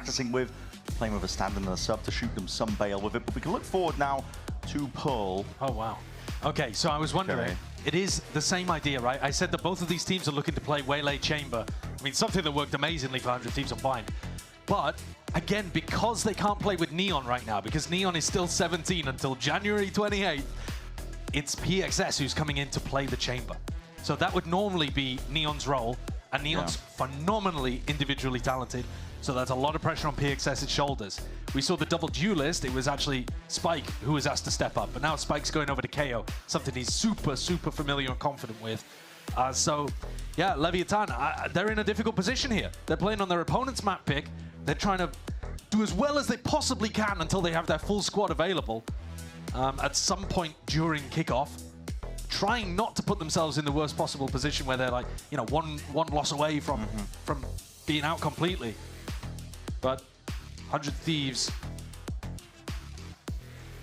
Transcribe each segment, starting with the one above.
practicing with, playing with a stand and a sub to shoot them some bail with it. But we can look forward now to Pearl. Oh, wow. Okay, so I was wondering, it is the same idea, right? I said that both of these teams are looking to play Waylay Chamber. I mean, something that worked amazingly for 100 Thieves on Bind. But, again, because they can't play with Neon right now, because Neon is still 17 until January 28th, it's PXS who's coming in to play the Chamber. So that would normally be Neon's role, and Neon's phenomenally individually talented, so that's a lot of pressure on PXS's shoulders. We saw the double duelist, it was actually Spike who was asked to step up, but now Spike's going over to KO, something he's super, super familiar and confident with. So, yeah, Leviatán, they're in a difficult position here. They're playing on their opponent's map pick. They're trying to do as well as they possibly can until they have their full squad available at some point during kickoff. Trying not to put themselves in the worst possible position where they're like, you know, one loss away from being out completely. But 100 Thieves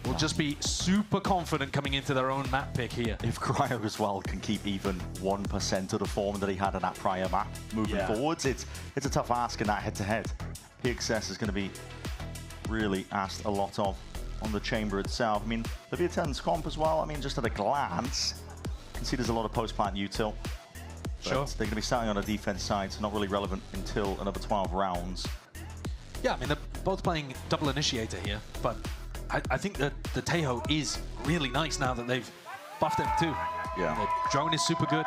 will just be super confident coming into their own map pick here. If Cryo as well can keep even 1% of the form that he had in that prior map moving forwards, it's a tough ask in that head-to-head. PXS is going to be really asked a lot of on the chamber itself. I mean, Leviatán's comp as well, I mean, just at a glance, you can see there's a lot of post-plant util. Sure. They're going to be starting on a defense side, so not really relevant until another 12 rounds. Yeah, I mean, they're both playing double initiator here, but I think that the Tejo is really nice now that they've buffed him too. Yeah. The drone is super good.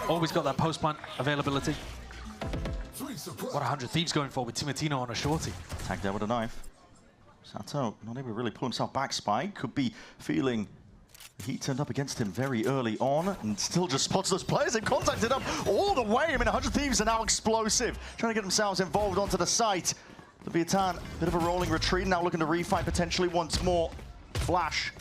Always got that post-plant availability. What 100 Thieves going for with Timatino on a shorty. Tagged there with a knife. Sato not able to really pull himself back. Spike could be feeling the heat turned up against him very early on and still just spots those players. They've contacted up all the way. I mean, 100 Thieves are now explosive, trying to get themselves involved onto the site. Leviatán, bit of a rolling retreat, now looking to refight potentially once more. Flash,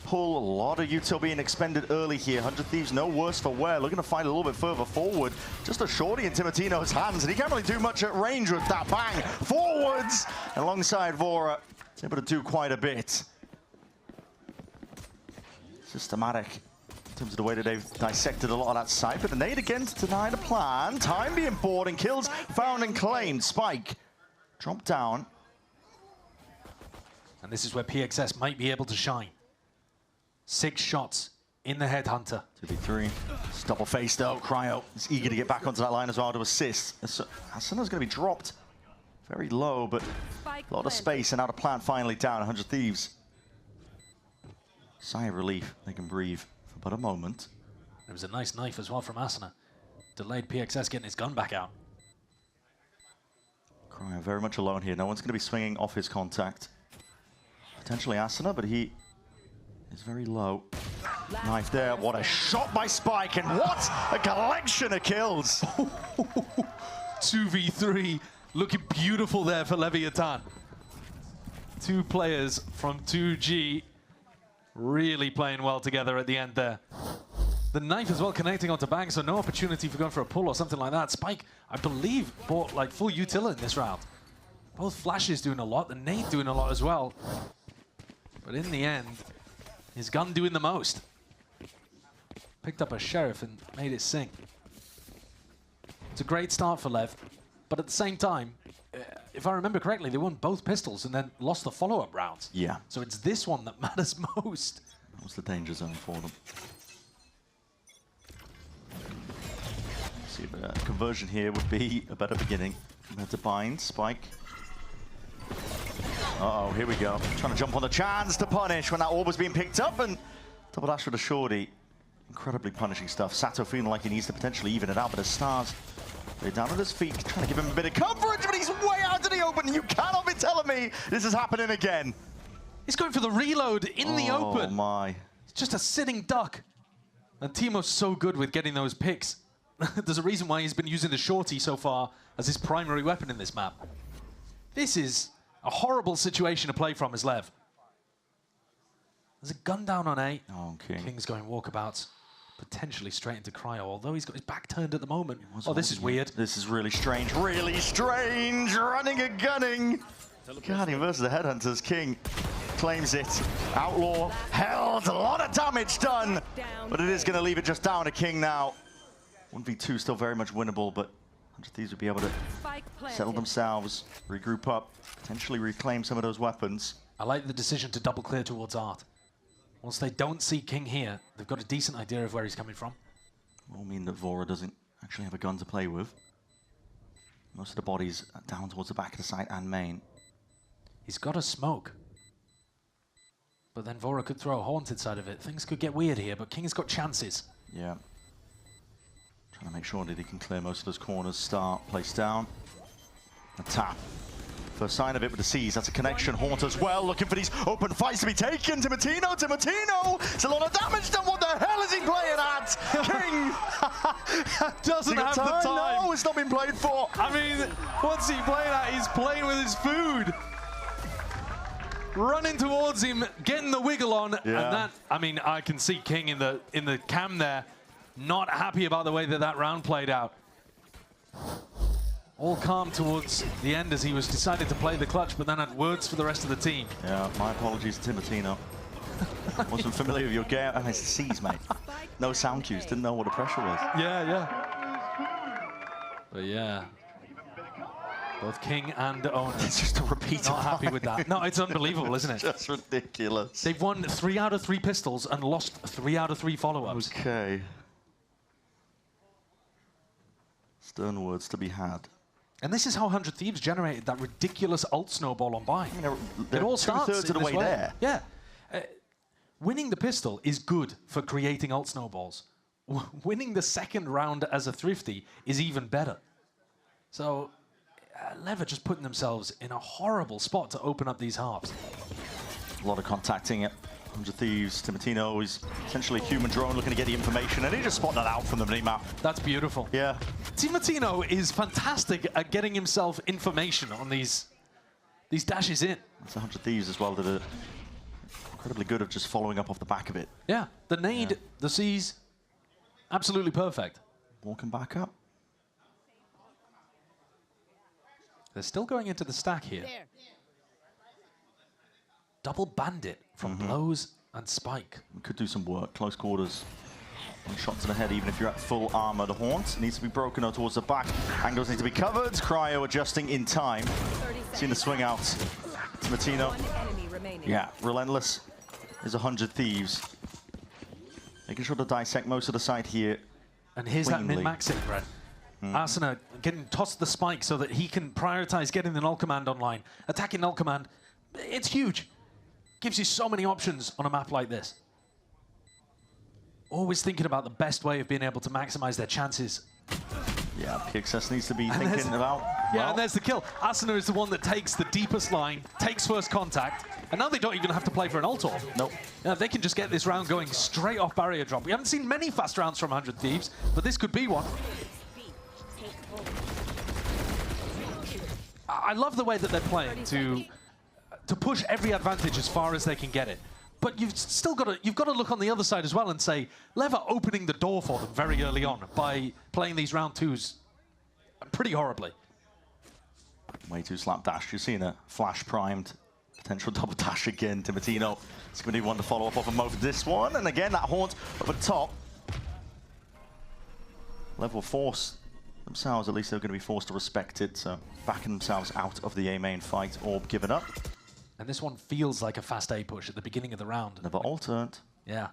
pull, a lot of util being expended early here. 100 Thieves no worse for wear, looking to fight a little bit further forward. Just a shorty in Timatino's hands, and he can't really do much at range with that bang. Forwards, and alongside Vora, he's able to do quite a bit. Systematic in terms of the way that they've dissected a lot of that site, but the nade again to deny the plan. Time being poured and kills found and claimed. Spike drop down. And this is where PXS might be able to shine. 6 shots in the Headhunter. 2v3. It's double face though. Cryo is eager to get back onto that line as well to assist. Asana's going to be dropped very low, but a lot of space, and now the plant finally down. 100 Thieves. Sigh of relief. They can breathe for but a moment. There was a nice knife as well from Asana. Delayed PXS getting his gun back out. Cryo very much alone here. No one's going to be swinging off his contact. Potentially Asana, but he is very low. Knife there. What a shot by Spike, and what a collection of kills. 2v3. Looking beautiful there for Leviatán. 2 players from 2G really playing well together at the end there. The knife as well connecting onto Bang, so no opportunity for going for a pull or something like that. Spike, I believe, bought like full util in this round. Both flashes doing a lot, the nade doing a lot as well. But in the end, his gun doing the most. Picked up a sheriff and made it sing. It's a great start for Lev, but at the same time, if I remember correctly, they won both pistols and then lost the follow-up rounds. Yeah. So it's this one that matters most. That was the danger zone for them. See, the conversion here would be a better beginning compared to Bind. Spike. Uh-oh, here we go. Trying to jump on the chance to punish when that orb was being picked up, and double dash with a shorty. Incredibly punishing stuff. Sato feeling like he needs to potentially even it out, but the Stars, they're down at his feet, trying to give him a bit of coverage, but he's way out to the open. You cannot be telling me this is happening again. He's going for the reload in the open. Oh my. It's just a sitting duck. And Timo's so good with getting those picks. There's a reason why he's been using the shorty so far as his primary weapon in this map. This is a horrible situation to play from as Lev. There's a gun down on A. Oh, King. King's going walkabouts, potentially straight into Cryo, although he's got his back turned at the moment. Oh, this is weird. This is really strange. Really strange. Running and gunning. Guardian versus the Headhunters. King claims it. Outlaw held. A lot of damage done. But it is going to leave it just down to King now. 1v2 still very much winnable, but Thieves would be able to settle themselves, regroup up, potentially reclaim some of those weapons. I like the decision to double clear towards Art. Once they don't see King here, they've got a decent idea of where he's coming from. Will mean that Vora doesn't actually have a gun to play with. Most of the bodies are down towards the back of the site and main. He's got a smoke. But then Vora could throw a haunt inside of it. Things could get weird here, but King's got chances. Yeah. Trying to make sure that he can clear most of those corners. Start, place down. A tap. First sign of it with the C's. That's a connection. Haunt as well, looking for these open fights to be taken. Timotino! It's a lot of damage done. What the hell is he playing at? King! Doesn't have the time. No, it's not been played for. I mean, what's he playing at? He's playing with his food. Running towards him, getting the wiggle on, and that, I mean, I can see King in the cam there, not happy about the way that round played out. All calm towards the end as he was decided to play the clutch, but then had words for the rest of the team. Yeah, my apologies to Timotino. Wasn't familiar with your game. Oh, it's the C's, mate. No sound cues, didn't know what the pressure was. Yeah. But yeah. Both King and Owner. It's just a repeat. Not happy with that. No, it's unbelievable, isn't it? Just ridiculous. They've won 3 out of 3 pistols and lost 3 out of 3 follow-ups. Okay. Stern words to be had. And this is how 100 Thieves generated that ridiculous ult snowball on buy. I mean, it all starts 2/3 of the way there. Yeah. Winning the pistol is good for creating ult snowballs. Winning the second round as a thrifty is even better. So, Lever just putting themselves in a horrible spot to open up these harps. A lot of contacting it. 100 Thieves, Timotino is essentially a human drone looking to get the information, and he just spotted that out from the mini-map. That's beautiful. Yeah. Timotino is fantastic at getting himself information on these dashes in. That's 100 Thieves as well that are incredibly good at just following up off the back of it. Yeah, the nade, the C's, absolutely perfect. Walking back up. They're still going into the stack here. Double bandit from Blows and Spike. We could do some work, close quarters. One shot to the head, even if you're at full armor. The Haunt needs to be broken out towards the back. Angles need to be covered. Cryo adjusting in time. Seeing the swing out. Timotino. Yeah, relentless is 100 Thieves. Making sure to dissect most of the side here. And here's that min-maxing, Brent. Arsena getting tossed the spike so that he can prioritize getting the null command online. Attacking null command, it's huge. Gives you so many options on a map like this. Always thinking about the best way of being able to maximize their chances. Yeah, PXS needs to be thinking about... Yeah, and there's the kill. Arsena is the one that takes the deepest line, takes first contact, and now they don't even have to play for an ult off. Nope. Yeah, they can just get this round going straight off barrier drop. We haven't seen many fast rounds from 100 Thieves, but this could be one. I love the way that they're playing to push every advantage as far as they can get it. But you've still got to look on the other side as well and say, Lever opening the door for them very early on by playing these round twos pretty horribly. Way too slapdash. You're seeing a flash primed potential double dash again. Timotino is going to be one to follow up off of Mo for this one. And again, that Haunt up at top. Level force themselves, at least they're going to be forced to respect it, so backing themselves out of the A main fight. Orb given up. And this one feels like a fast A push at the beginning of the round. Never alternate. Yeah.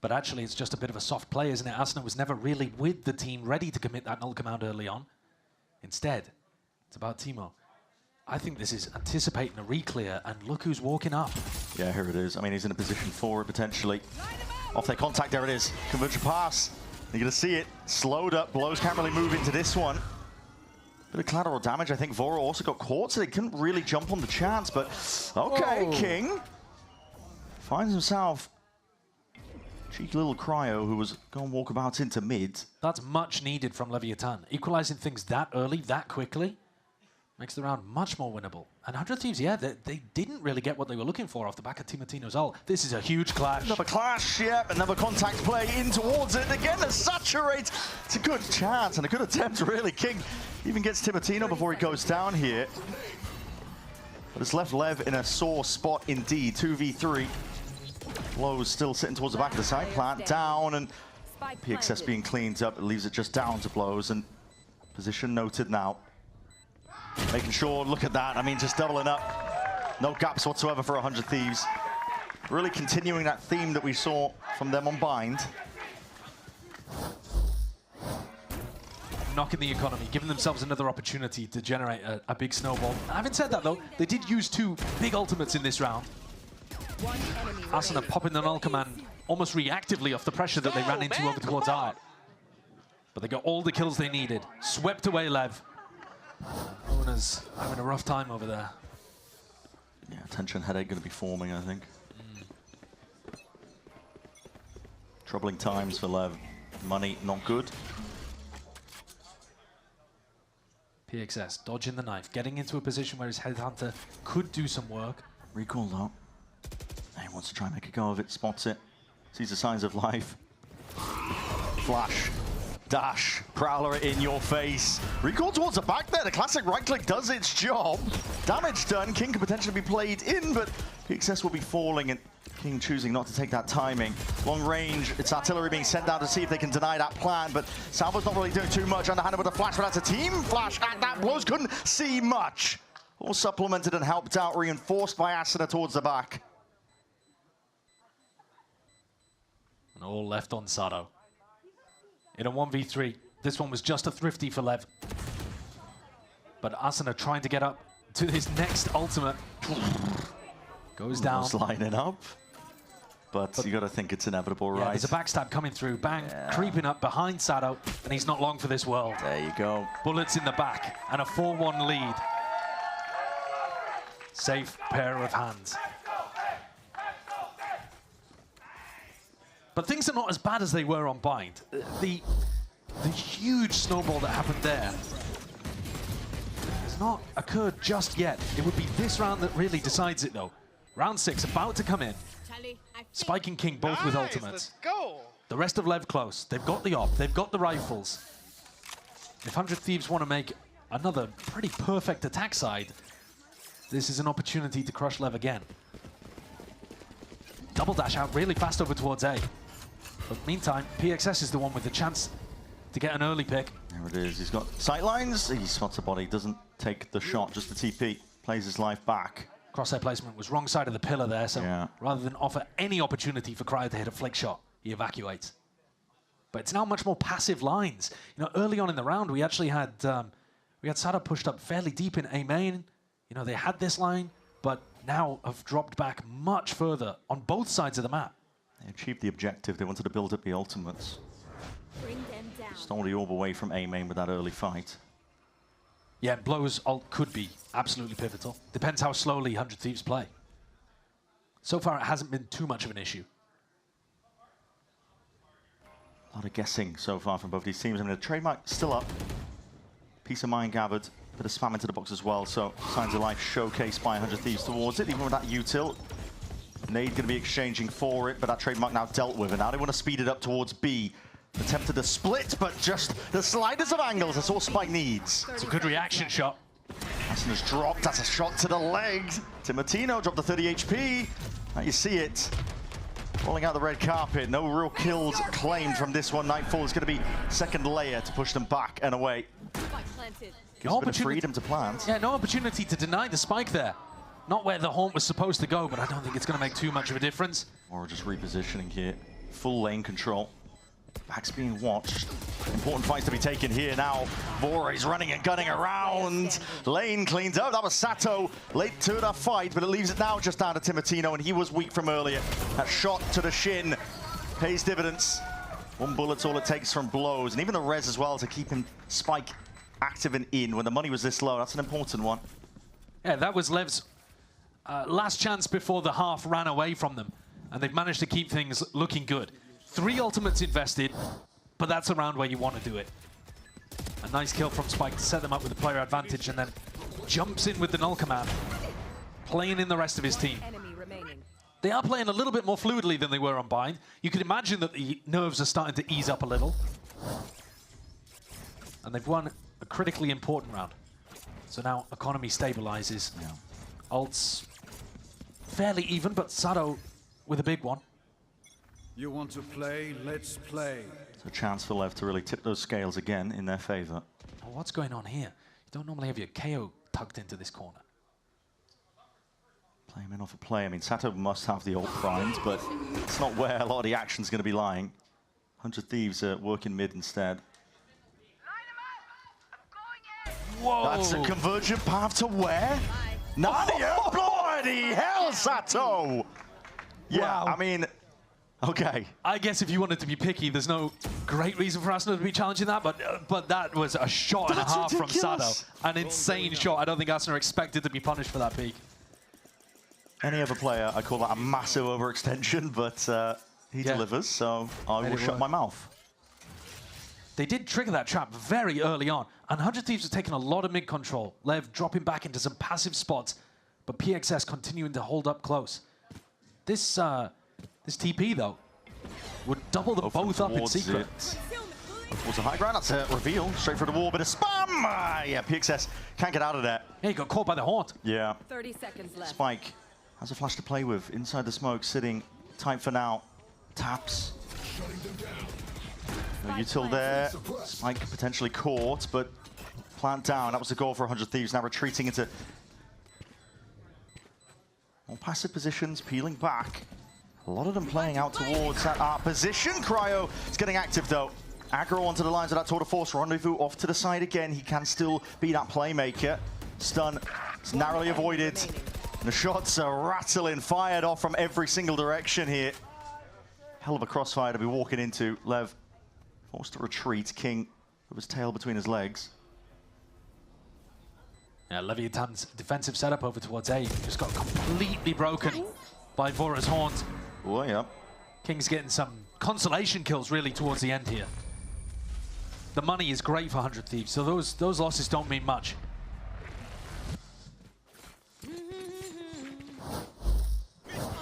But actually, it's just a bit of a soft play, isn't it? Arsena was never really with the team, ready to commit that null command early on. Instead, it's about Timo. I think this is anticipating a re-clear, and look who's walking up. Yeah, here it is. I mean, he's in a position for it, potentially. Off their contact, there it is. Convergent pass. You're going to see it. Slowed up. Blows can't really move into this one. Bit of collateral damage. I think Vora also got caught, so they couldn't really jump on the chance, but... Okay, whoa. King finds himself... Cheeky little Cryo, who was going walkabouts into mid. That's much needed from Leviatán. Equalizing things that early, that quickly, makes the round much more winnable. And 100 Thieves, yeah, they didn't really get what they were looking for off the back of Timotino's ult. This is a huge clash. Another clash, yeah, another contact play in towards it. Again, the saturate. It's a good chance and a good attempt, really. King even gets Timotino before he goes down here. But it's left Lev in a sore spot indeed. 2v3. Blows still sitting towards the back of the side. Plant down, and PXS being cleaned up. It leaves it just down to Blows, and Position noted now. Making sure, look at that. I mean, just doubling up. No gaps whatsoever for 100 Thieves. Really continuing that theme that we saw from them on Bind. Knocking the economy, giving themselves another opportunity to generate a big snowball. Having said that, though, they did use 2 big ultimates in this round. Asuna popping the null command almost reactively off the pressure that they ran into over towards Art. But they got all the kills they needed. Swept away Lev. Ona's having a rough time over there. Yeah, tension headache going to be forming, I think. Troubling times for Lev. Money not good. PXS dodging the knife, getting into a position where his headhunter could do some work. Recall though. He wants to try and make a go of it, spots it, sees the signs of life. Flash, dash, Prowler in your face. Recall towards the back there, the classic right click does its job. Damage done, King could potentially be played in, but PXS will be falling and King choosing not to take that timing. Long range, it's artillery being sent down to see if they can deny that plan, but Salvo's not really doing too much. Underhanded with a flash, but that's a team flash, and that blows, couldn't see much. All supplemented and helped out, reinforced by Asuna towards the back. And all left on Sado. In a 1v3, this one was just a thrifty for Lev. But Asuna trying to get up to his next ultimate. Goes down. Almost lining up. But you got to think it's inevitable, right? There's a backstab coming through. Bang, creeping up behind Sado, and he's not long for this world. There you go. Bullets in the back, and a 4-1 lead. Safe pair of hands. But things are not as bad as they were on Bind. The huge snowball that happened there has not occurred just yet. It would be this round that really decides it, though. Round 6 about to come in. Spike and King both with ultimates. The rest of Lev close. They've got the op, they've got the rifles. If 100 Thieves want to make another pretty perfect attack side, this is an opportunity to crush Lev again. Double dash out really fast over towards A. But meantime, PXS is the one with the chance to get an early pick. There it is. He's got sight lines. He spots a body, doesn't take the shot, just the TP. Plays his life back. Crosshair placement was wrong side of the pillar there, so rather than offer any opportunity for Cryo to hit a flick shot, he evacuates. But it's now much more passive lines. You know, early on in the round, we actually had Sado pushed up fairly deep in A main. You know, they had this line, but now have dropped back much further on both sides of the map. They achieved the objective. They wanted to build up the ultimates. Bring them down. Stole the orb away from A main with that early fight. Yeah, Blow's ult could be absolutely pivotal. Depends how slowly 100 Thieves play. So far, it hasn't been too much of an issue. A lot of guessing so far from both these teams. I mean, the trademark still up. Peace of mind gathered. Bit of spam into the box as well. So signs of life showcased by 100 Thieves towards it. Even with that util. Nade going to be exchanging for it, but that trademark now dealt with. And now they want to speed it up towards B. Attempted to split, but just the slightest of angles. That's all Spike needs. It's a good reaction shot. Asuna's dropped. That's a shot to the legs. Timotino dropped the 30 HP. Now you see it. Rolling out the red carpet. No real kills claimed from this one. Nightfall is going to be second layer to push them back and away. Gives a bit of freedom to plant. Yeah, no opportunity to deny the spike there. Not where the haunt was supposed to go, but I don't think it's going to make too much of a difference. Or just repositioning here. Full lane control. Back's being watched. Important fights to be taken here now. Vore's running and gunning around. Lane cleans up. That was Sato late to the fight, but it leaves it now just down to Timotino, and he was weak from earlier. That shot to the shin pays dividends. One bullet's all it takes from blows, and even the res as well to keep him Spike active and in when the money was this low. That's an important one. Yeah, that was Lev's last chance before the half ran away from them, and they've managed to keep things looking good. 3 ultimates invested, but that's around where you want to do it. A nice kill from Spike to set them up with a player advantage, and then jumps in with the null command, playing in the rest of his team. They are playing a little bit more fluidly than they were on Bind. You can imagine that the nerves are starting to ease up a little. And they've won a critically important round. So now economy stabilizes. Yeah. Ults fairly even, but Sado with a big one. You want to play? Let's play. It's a chance for Lev to really tip those scales again in their favor. what's going on here? You don't normally have your KO tucked into this corner. Play him in off a play. I mean, Sato must have the ult primed, but it's not where a lot of the action's going to be lying. 100 Thieves are working mid instead. Whoa! That's a convergent path to where? Nadia! Bloody hell, Sato! Yeah, Wow. I mean, okay. I guess if you wanted to be picky, there's no great reason for Asuna to be challenging that, but that was a shot and a half from Sato. An insane shot. I don't think Asuna expected to be punished for that peak. Any other player, I call that a massive overextension, but he delivers, so I will shut my mouth. They did trigger that trap very early on, and 100 Thieves are taking a lot of mid control. Lev dropping back into some passive spots, but PXS continuing to hold up close. This TP, though, would double them both up in secret. Towards the high ground, that's a reveal. Straight for the wall, bit of spam! Yeah, PXS can't get out of there. Yeah, he got caught by the haunt. Yeah. 30 seconds left. Spike has a flash to play with. Inside the smoke, sitting tight for now. Taps. No util there. Spike potentially caught, but plant down. That was the goal for 100 Thieves. Now retreating into more passive positions, peeling back. A lot of them playing out towards that position. Cryo is getting active though. Aggro onto the lines of that tour de force. Rendezvous off to the side again. He can still be that playmaker. Stun is narrowly avoided. And the shots are rattling, fired off from every single direction here. Hell of a crossfire to be walking into. Lev forced to retreat. King with his tail between his legs. Yeah, Leviatan's defensive setup over towards A just got completely broken by Vora's haunt. Oh, yeah. King's getting some consolation kills really towards the end here. The money is great for 100 Thieves, so those losses don't mean much.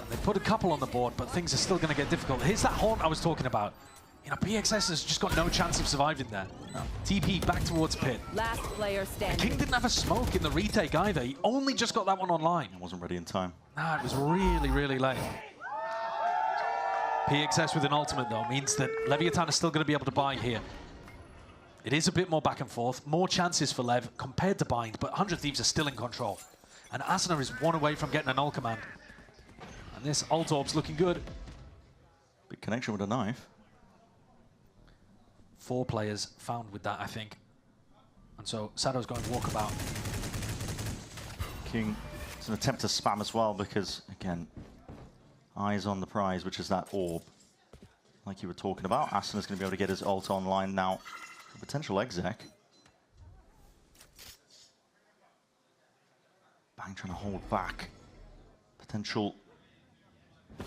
They put a couple on the board, but things are still going to get difficult. Here's that haunt I was talking about. You know, PXS has just got no chance of surviving there. No. TP back towards pit. Last player standing. King didn't have a smoke in the retake either. He only just got that one online. He wasn't ready in time. Nah, it was really, really late. PXS with an ultimate, though, means that Leviatán is still going to be able to buy here. It is a bit more back and forth, more chances for Lev compared to Bind, but 100 Thieves are still in control. And Asuna is one away from getting an ult command. And this ult orb's looking good. Big connection with a knife. 4 players found with that, I think. And so Sato's going walkabout. King, it's an attempt to spam as well because, again, eyes on the prize, which is that orb. Like you were talking about, Asuna's going to be able to get his ult online now. A potential exec. Bang trying to hold back. Potential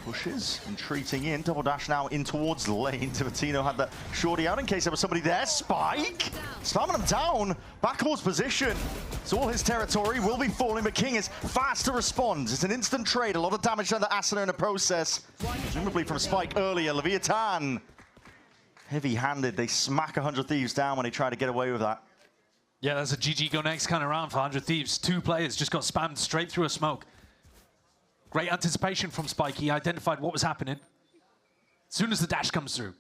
pushes, entreating in. Double dash now in towards the lane. Tivatino had the shorty out in case there was somebody there. Spike! Slamming him down. Back towards position. It's all his territory. Will be falling, but King is fast to respond. It's an instant trade. A lot of damage done to Asuna in the process. Presumably from Spike earlier. Leviatán. Heavy-handed. They smack 100 Thieves down when they try to get away with that. Yeah, that's a GG go next kind of round for 100 Thieves. 2 players just got spammed straight through a smoke. Great anticipation from Spike. He identified what was happening. As soon as the dash comes through.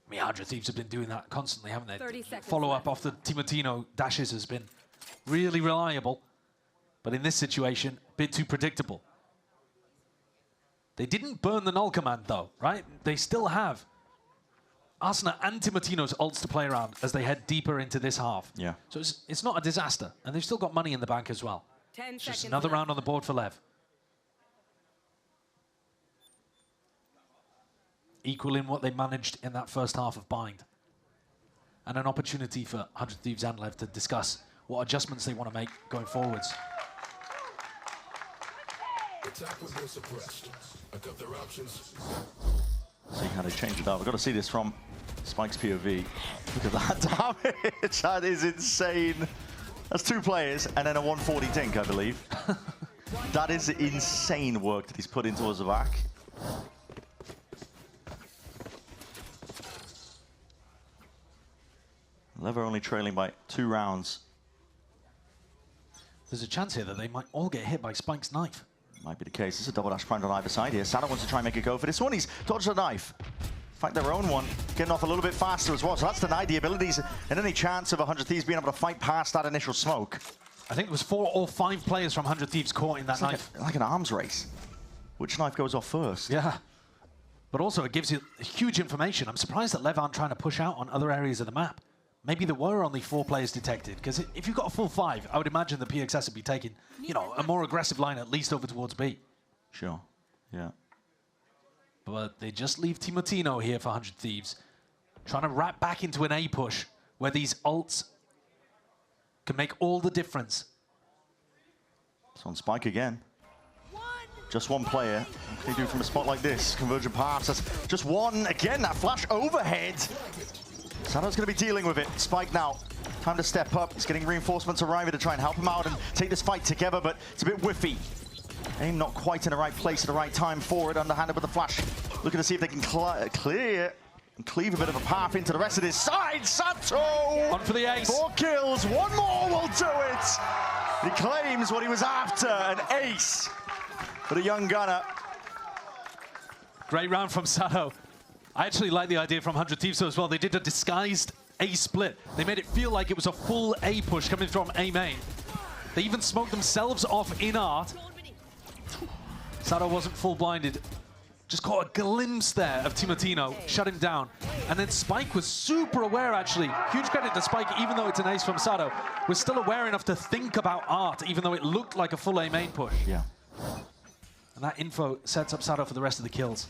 I mean, 100 Thieves have been doing that constantly, haven't they? 30 seconds Follow-up off the Timatino dashes has been really reliable. But in this situation, a bit too predictable. They didn't burn the null command, though, right? They still have Asuna and Timatino's ults to play around as they head deeper into this half. Yeah. So it's not a disaster. And they've still got money in the bank as well. 10 Just seconds another left. round on the board for Lev. Equaling what they managed in that first half of Bind. And an opportunity for 100 Thieves and Lev to discuss what adjustments they want to make going forwards. Attack was no suppressed. I got their options. See how they change it up. We've got to see this from Spike's POV. Look at that damage. That is insane. That's 2 players and then a 140 dink, I believe. That is insane work that he's put into us back. Lever only trailing by 2 rounds. There's a chance here that they might all get hit by Spike's knife. Might be the case. This is a double dash primed on either side here. Sato wants to try and make a go for this one. He's dodged the knife. fight their own one, getting off a little bit faster as well. So that's denied the abilities and any chance of 100 Thieves being able to fight past that initial smoke. I think it was 4 or 5 players from 100 Thieves caught in that knife. Like an arms race. Which knife goes off first? Yeah. But also it gives you huge information. I'm surprised that Lev aren't trying to push out on other areas of the map. Maybe there were only 4 players detected, because if you've got a full 5, I would imagine the PXS would be taking, you know, a more aggressive line at least over towards B. Sure, yeah. But they just leave Timotino here for 100 Thieves, trying to wrap back into an A push where these ults can make all the difference. It's on Spike again. Just one player. What can he do from a spot like this? Convergent pass. That's just one. Again, that flash overhead. Sadow's going to be dealing with it. Spike now. Time to step up. He's getting reinforcements arriving to try and help him out and take this fight together, but it's a bit whiffy. Aim not quite in the right place at the right time for it. Underhanded with the flash. Looking to see if they can clear and cleave a bit of a path into the rest of this side. Sato! On for the ace. 4 kills. One more will do it. He claims what he was after, an ace for the young gunner. Great round from Sato. I actually like the idea from 100 Thieves as well. They did a disguised A split. They made it feel like it was a full A push coming from A main. They even smoked themselves off in art. Sato wasn't full blinded. Just caught a glimpse there of Timotino, shut him down. And then Spike was super aware, actually. Huge credit to Spike, even though it's an ace from Sato, was still aware enough to think about art, even though it looked like a full A main push. Yeah. And that info sets up Sato for the rest of the kills.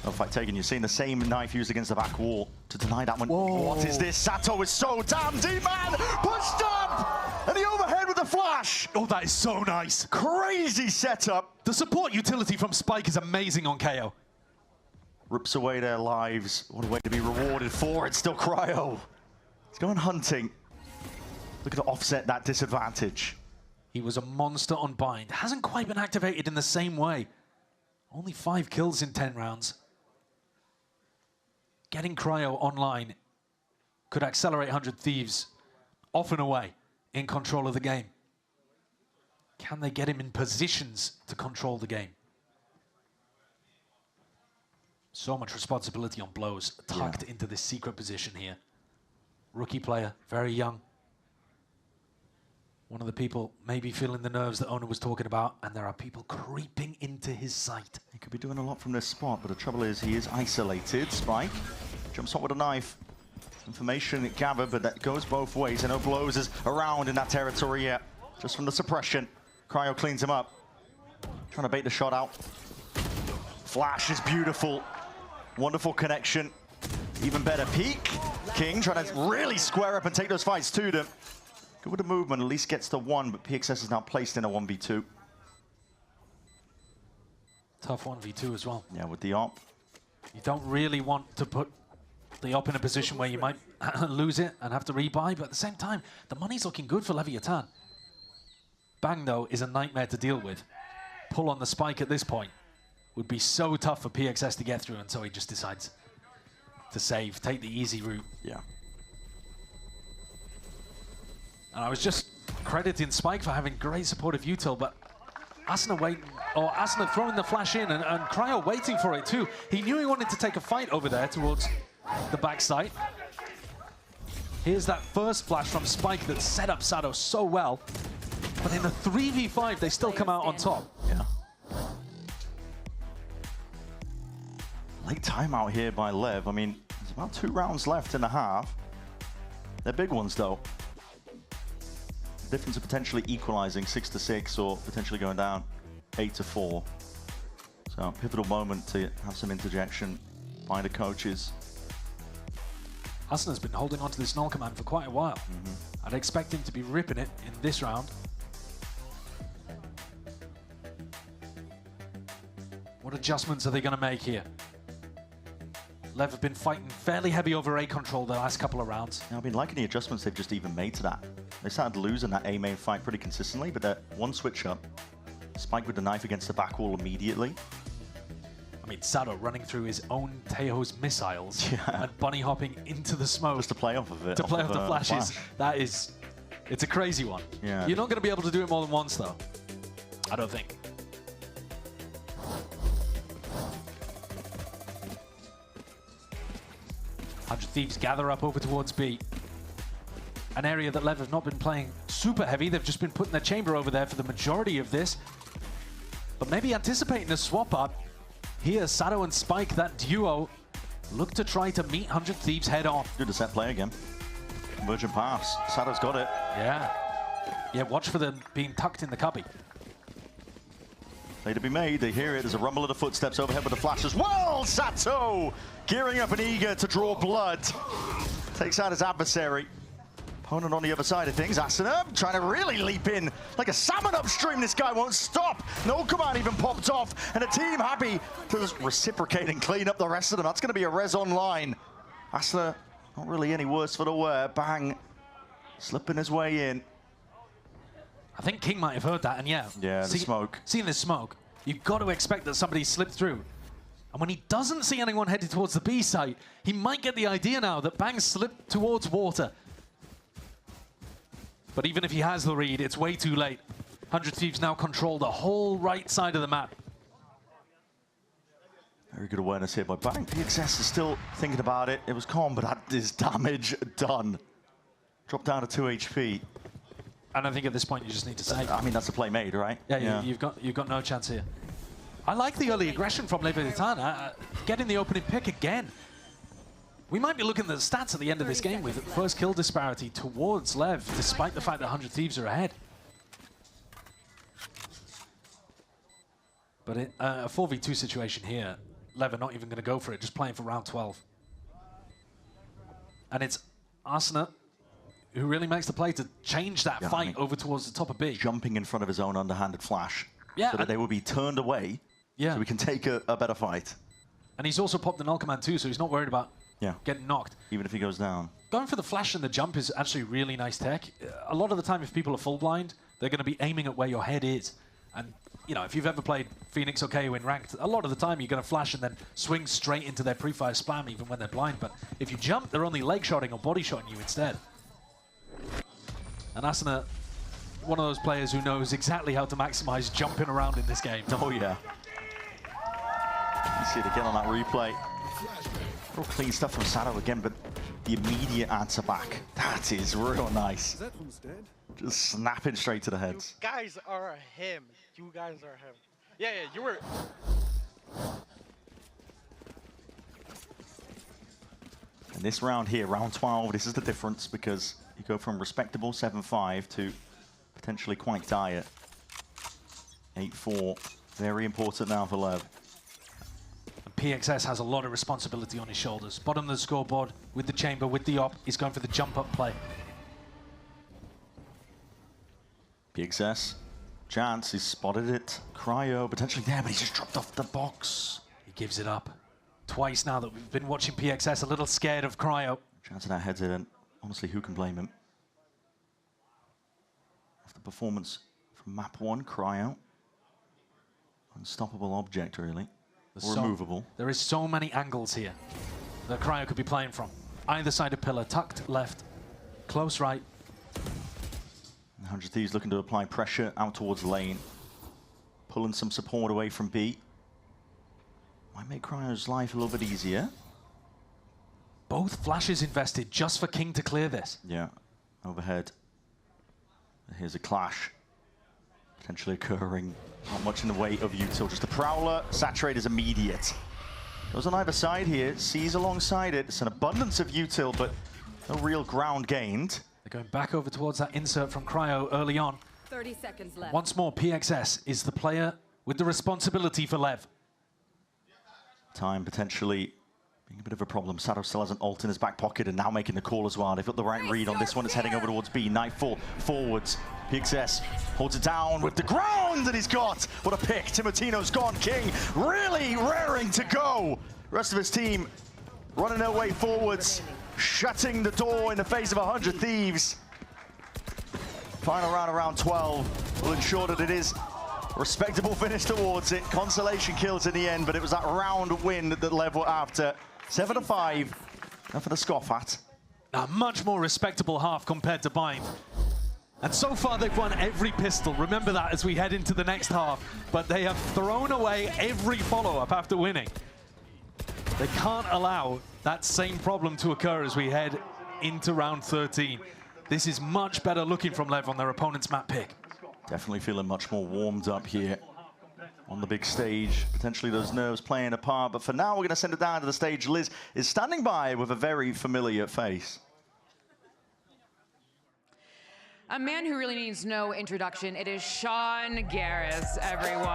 No fight taken. You're seeing the same knife used against the back wall to deny that one. Whoa. What is this? Sato is so damn deep, man! Pushed up! And the overhead with the flash! Oh, that is so nice. Crazy setup. The support utility from Spike is amazing on KO. Rips away their lives. What a way to be rewarded for it. Still Cryo. He's going hunting. Looking to offset that disadvantage. He was a monster on bind. Hasn't quite been activated in the same way. Only 5 kills in 10 rounds. Getting Cryo online could accelerate 100 Thieves off and away in control of the game. Can they get him in positions to control the game? So much responsibility on blows tucked into this secret position here. Rookie player, very young. One of the people maybe feeling the nerves that Owner was talking about, and there are people creeping into his sight. He could be doing a lot from this spot, but the trouble is he is isolated. Spike jumps up with a knife. Information gathered, but that goes both ways. I know Blows is around in that territory yet, just from the suppression. Cryo cleans him up. Trying to bait the shot out. Flash is beautiful. Wonderful connection. Even better peek. King trying to really square up and take those fights to them. Good with the movement, at least gets the 1, but PXS is now placed in a 1v2. Tough 1v2 as well. Yeah, with the op. You don't really want to put the op in a position where you might lose it and have to rebuy, but at the same time, the money's looking good for Leviatán. Bang, though, is a nightmare to deal with. Pull on the Spike at this point would be so tough for PXS to get through, and so he just decides to save, take the easy route. Yeah. And I was just crediting Spike for having great supportive util, but Asuna waiting, or Asuna throwing the flash in, and Cryo waiting for it too. He knew he wanted to take a fight over there towards the backside. Here's that first flash from Spike that set up Sato so well. But in the 3v5, they still come out on top. Yeah. Late timeout here by Lev. I mean, there's about 2 rounds left in the half. They're big ones, though. The difference of potentially equalizing 6-6 or potentially going down 8-4. So, pivotal moment to have some interjection by the coaches. Asuna's been holding on to this null command for quite a while. I'd expect him to be ripping it in this round. What adjustments are they going to make here? Lev have been fighting fairly heavy over A control the last couple of rounds. I've been liking the adjustments they've just even made to that. They started losing that A main fight pretty consistently, but that one switch up, Spike with the knife against the back wall immediately. I mean, Sato running through his own Tejo's missiles and bunny hopping into the smoke. Just to play off of it. To play off the flashes. That is, it's a crazy one. Yeah. You're not going to be able to do it more than once, though. I don't think. 100 Thieves gather up over towards B. An area that Lev have not been playing super heavy. They've just been putting their chamber over there for the majority of this. But maybe anticipating a swap up. Here, Sato and Spike, that duo, look to try to meet 100 Thieves head on. Good to set play again. Convergent pass. Sato's got it. Yeah. Yeah, watch for them being tucked in the cubby. Play to be made. They hear it. There's a rumble of the footsteps overhead with the flash as well. Sato gearing up and eager to draw blood. Takes out his adversary. Opponent on the other side of things. Asuna trying to really leap in like a salmon upstream. This guy won't stop. No command even popped off. And a team happy to just reciprocate and clean up the rest of them. That's going to be a res online. Asuna not really any worse for the wear. Bang. Slipping his way in. I think King might have heard that, and yeah. Yeah, the smoke. Seeing the smoke, you've got to expect that somebody slipped through. And when he doesn't see anyone headed towards the B site, he might get the idea now that Bang slipped towards water. But even if he has the read, it's way too late. 100 Thieves now control the whole right side of the map. Very good awareness here by Bang. PXS is still thinking about it. It was calm, but that is damage done. Dropped down to 2 HP. And I think at this point you just need to save. I mean, that's a play made, right? Yeah, you've got no chance here. I like the early aggression from LEVIATÁN. Getting the opening pick again. We might be looking at the stats at the end of this game with first kill disparity towards Lev, despite the fact that 100 Thieves are ahead. But in a 4v2 situation here, Lev are not even going to go for it, just playing for round 12. And it's Asuna who really makes the play to change that fight over towards the top of B. Jumping in front of his own underhanded flash. Yeah, so that they will be turned away. Yeah. So we can take a better fight. And he's also popped the null command too, so he's not worried about getting knocked. Even if he goes down. Going for the flash and the jump is actually really nice tech. A lot of the time, if people are full blind, they're going to be aiming at where your head is. And, you know, if you've ever played Phoenix or KO in ranked, a lot of the time you're going to flash and then swing straight into their pre-fire spam even when they're blind. But if you jump, they're only leg shotting or body shotting you instead. And Asuna, one of those players who knows exactly how to maximize jumping around in this game. Oh, yeah. You see it again on that replay. Real clean stuff from Sato again, but the immediate answer back. That is real nice. Is that one's dead? Just snapping straight to the heads. You guys are him. You guys are him. Yeah, you were. And this round here, round 12, this is the difference because you go from respectable 7-5 to potentially quite dire 8-4. Very important now for Lev. PXS has a lot of responsibility on his shoulders. Bottom of the scoreboard, with the chamber, with the op, he's going for the jump-up play. PXS, chance, he's spotted it. Cryo potentially there, but he's just dropped off the box. He gives it up. Twice now that we've been watching PXS a little scared of Cryo. Chance in our heads in. Honestly, who can blame him? After performance from map 1, Cryo. Unstoppable object, really. Or removable. There is so many angles here that Cryo could be playing from. Either side of pillar, tucked left, close right. 100 Thieves looking to apply pressure out towards lane. Pulling some support away from B. Might make Cryo's life a little bit easier. Both flashes invested just for King to clear this. Yeah, overhead. Here's a clash. Potentially occurring. Not much in the way of util. Just a prowler. Saturate is immediate. Goes on either side here. Sees alongside it. It's an abundance of util, but no real ground gained. They're going back over towards that insert from Cryo early on. 30 seconds left. Once more, PXS is the player with the responsibility for Lev. Time potentially being a bit of a problem. Sato still has an ult in his back pocket and now making the call as well. They've got the right read on this one. It's heading over towards B. Nightfall forwards. PXS holds it down with the ground that he's got. What a pick. Timotino's gone. King really raring to go. Rest of his team running their way forwards, shutting the door in the face of 100 Thieves. Final round around 12 will ensure that it is a respectable finish towards it. Consolation kills in the end, but it was that round win that Lev were after. 7-5. Now for the scoff hat. A much more respectable half compared to Bind. And so far they've won every pistol. Remember that as we head into the next half. But they have thrown away every follow-up after winning. They can't allow that same problem to occur as we head into round 13. This is much better looking from Lev on their opponent's map pick. Definitely feeling much more warmed up here on the big stage. Potentially those nerves playing a part, but for now we're going to send it down to the stage. Liz is standing by with a very familiar face. A man who really needs no introduction. It is Sean Garris, everyone.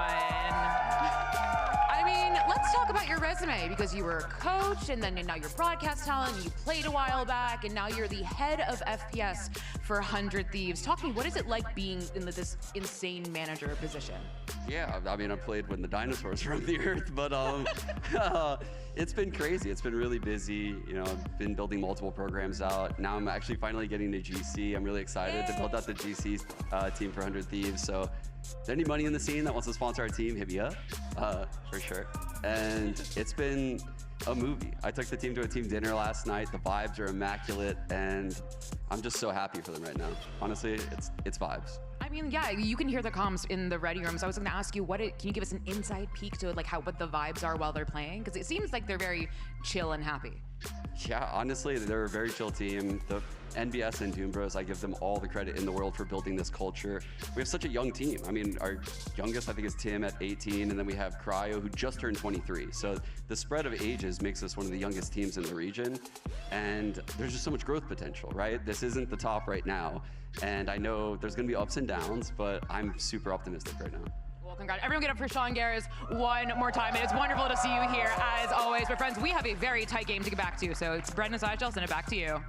I mean, let's talk about your resume, because you were a coach, and then now you're broadcast talent, and you played a while back, and now you're the head of FPS for 100 Thieves. Talk to me, what is it like being in this insane manager position? Yeah, I mean, I played when the dinosaurs roamed the earth, but it's been crazy. It's been really busy. You know, I've been building multiple programs out. Now I'm actually finally getting to GC. I'm really excited to build out the GC team for 100 Thieves. So if there's any money in the scene that wants to sponsor our team, hit me up, for sure. And it's been a movie. I took the team to a team dinner last night. The vibes are immaculate, and I'm just so happy for them right now. Honestly, it's vibes. I mean, yeah, you can hear the comms in the ready room. So I was going to ask you, can you give us an inside peek to like what the vibes are while they're playing? Because it seems like they're very chill and happy. Yeah, honestly, they're a very chill team. The NBS and Doom Bros, I give them all the credit in the world for building this culture. We have such a young team. I mean, our youngest, I think, is Tim at 18, and then we have Cryo, who just turned 23. So the spread of ages makes us one of the youngest teams in the region, and there's just so much growth potential, right? This isn't the top right now, and I know there's going to be ups and downs, but I'm super optimistic right now. Well, congrats. Everyone get up for Sean Garris one more time. And it's wonderful to see you here, as always. But friends, we have a very tight game to get back to. So it's Brendan and I'll send it back to you.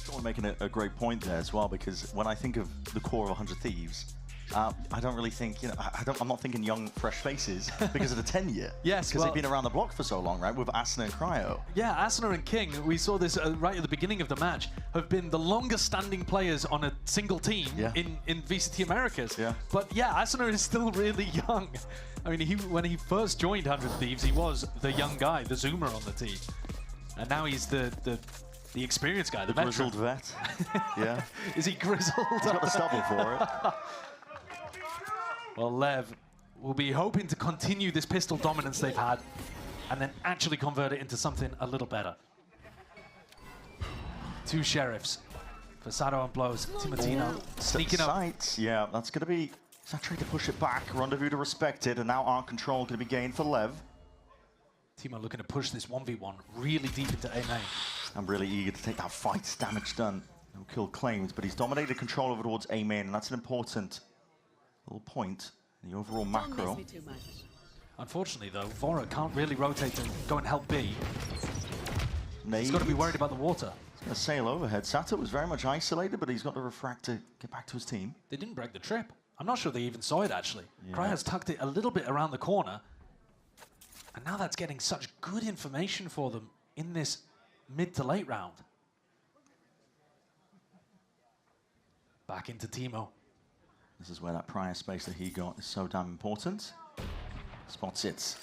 Sean making a great point there as well, because when I think of the core of 100 Thieves, I don't really think, you know, I'm not thinking young, fresh faces because of the tenure. Yes, because they've been around the block for so long, right? With Asuna and Cryo. Yeah, Asuna and King, we saw this right at the beginning of the match, have been the longest standing players on a single team in VCT Americas. Yeah. But yeah, Asuna is still really young. I mean, when he first joined 100 Thieves, he was the young guy, the zoomer on the team. And now he's the experienced guy, the grizzled vet. Yeah. Is he grizzled? He's got the stubble for it. Well, Lev will be hoping to continue this pistol dominance they've had and then actually convert it into something a little better. Two sheriffs for Sato and Blows. Timotino sneaking up. Sights. Yeah, that's going to be Satri to push it back. Rendezvous to respect it, and now arc control going to be gained for Lev. Timo looking to push this 1v1 really deep into A main. I'm really eager to take that fight. Damage done. No kill claimed, but he's dominated control over towards A main, and that's an important little point in the overall macro. Unfortunately, though, Vora can't really rotate and go and help B. Nade. He's got to be worried about the water. He's going to sail overhead. Sato was very much isolated, but he's got to refract to get back to his team. They didn't break the trip. I'm not sure they even saw it, actually. Yeah. Cryo's tucked it a little bit around the corner. And now that's getting such good information for them in this mid to late round. Back into Timo. This is where that prior space that he got is so damn important. Spots it.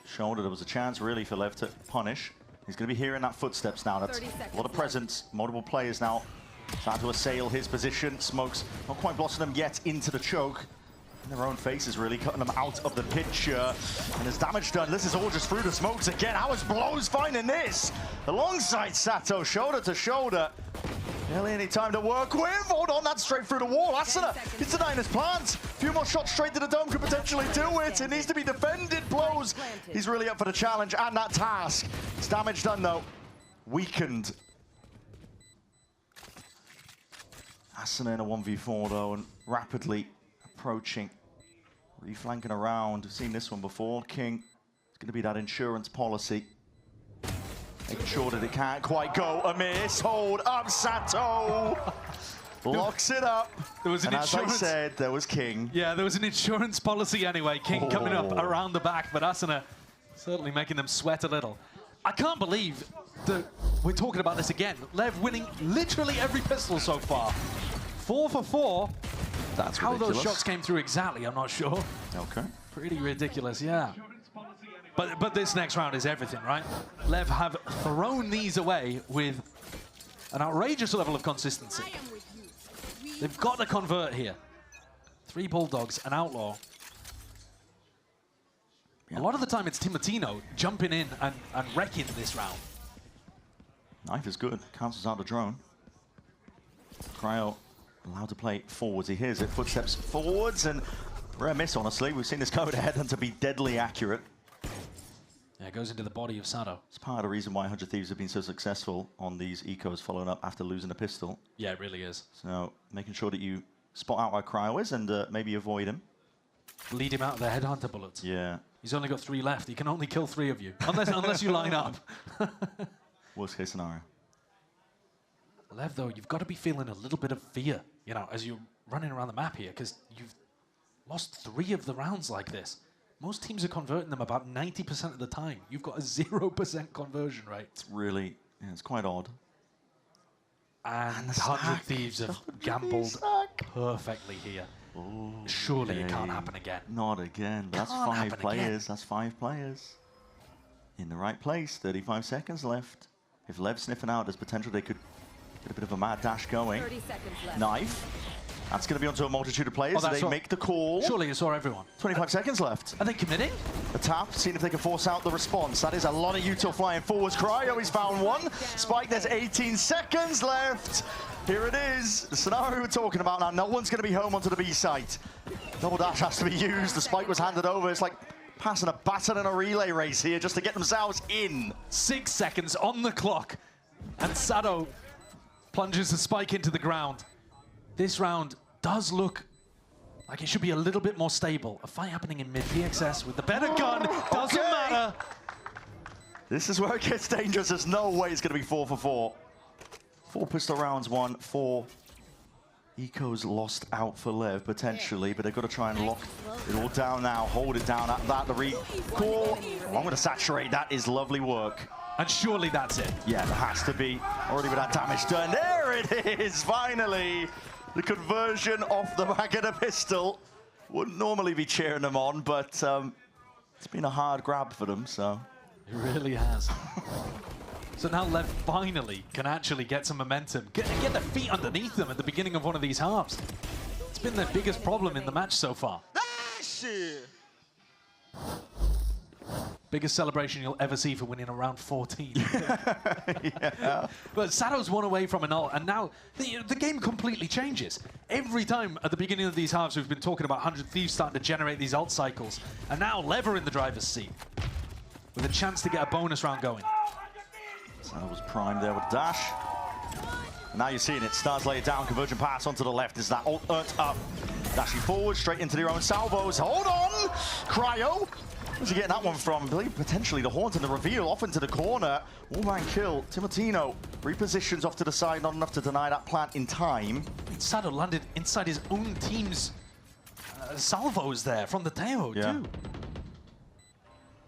Shoulder, there was a chance really for Lev to punish. He's going to be hearing that footsteps now. That's a lot of presence. Multiple players now trying to assail his position. Smokes not quite blossomed them yet into the choke. In their own faces, really cutting them out of the picture. And there's damage done. This is all just through the smokes again. How is Blows finding this? Alongside Sato, shoulder to shoulder. Barely any time to work with. Hold on, that's straight through the wall. Asuna, it's denying his plans. A few more shots straight to the dome could potentially do it. It needs to be defended. Blows. He's really up for the challenge and that task. It's damage done though. Weakened. Asuna in a 1v4 though, and rapidly approaching. Reflanking around. We've seen this one before. King. It's going to be that insurance policy. Making sure that it can't quite go amiss. Hold up, Sato. Locks it up. There was an and as I said, there was King. Yeah, there was an insurance policy anyway. King coming up around the back, but Asuna certainly making them sweat a little. I can't believe that we're talking about this again. Lev winning literally every pistol so far. 4 for 4. That's how ridiculous. those shots came through exactly, I'm not sure. Okay. Pretty ridiculous, yeah. But this next round is everything, right? Lev have thrown these away with an outrageous level of consistency. They've got to convert here. 3 Bulldogs, an Outlaw. A lot of the time it's Timotino jumping in and wrecking this round. Knife is good. Cancels out the drone. Cryo allowed to play forwards. He hears it. Footsteps forwards and rare miss, honestly. We've seen this code headhunter be deadly accurate. Yeah, it goes into the body of Sado. It's part of the reason why 100 Thieves have been so successful on these ecos following up after losing a pistol. Yeah, it really is. So making sure that you spot out where Cryo is and maybe avoid him. Lead him out of the headhunter bullets. Yeah. He's only got 3 left. He can only kill 3 of you, unless you line up. Worst case scenario. Lev, though, you've got to be feeling a little bit of fear, you know, as you're running around the map here, because you've lost 3 of the rounds like this. Most teams are converting them about 90% of the time. You've got a 0% conversion rate. It's really, yeah, it's quite odd. And 100 Thieves have gambled perfectly here. Ooh, Surely it can't happen again. Not again. That's 5 players. That's 5 players. In the right place. 35 seconds left. If Lev's sniffing out, there's potential they could get a bit of a mad dash going. 30 seconds left. Knife. That's going to be onto a multitude of players. They make the call. Surely you saw everyone. 25 seconds left. Are they committing? A tap, seeing if they can force out the response. That is a lot of util flying forwards. Cryo, he's found one. Spike, there's 18 seconds left. Here it is, the scenario we're talking about now. No one's going to be home onto the B site. Double dash has to be used. The spike was handed over. It's like passing a baton in a relay race here just to get themselves in. 6 seconds on the clock. And Sado plunges the spike into the ground. This round does look like it should be a little bit more stable. A fight happening in mid-PXS with the better gun. Doesn't matter. This is where it gets dangerous. There's no way it's going to be 4 for 4. 4 pistol rounds won, 4 ecos lost out for Lev, potentially, but they've got to try and lock it all down now, hold it down at that, the recall. I'm going to saturate, that is lovely work. And surely that's it. Yeah, there has to be, already with that damage done. There it is, finally! The conversion off the back of the pistol. Wouldn't normally be cheering them on, but it's been a hard grab for them, so. It really has. So now Lev finally can actually get some momentum, get their feet underneath them at the beginning of one of these halves. It's been their biggest problem in the match so far. Shit. Biggest celebration you'll ever see for winning a round 14. Yeah. But Sado's 1 away from an ult, and now the game completely changes. Every time at the beginning of these halves, we've been talking about 100 Thieves starting to generate these ult cycles, and now Lev are in the driver's seat with a chance to get a bonus round going. Sado was primed there with dash. And now you're seeing it. Stars lay it down, conversion pass onto the left. Is that ult up? Dashing forward, straight into their own salvos. Hold on! Cryo! Where's he getting that one from? I believe potentially the Haunt and the reveal off into the corner. All-man kill. Timotino repositions off to the side, not enough to deny that plant in time. Sado landed inside his own team's salvos there from the Teo, too.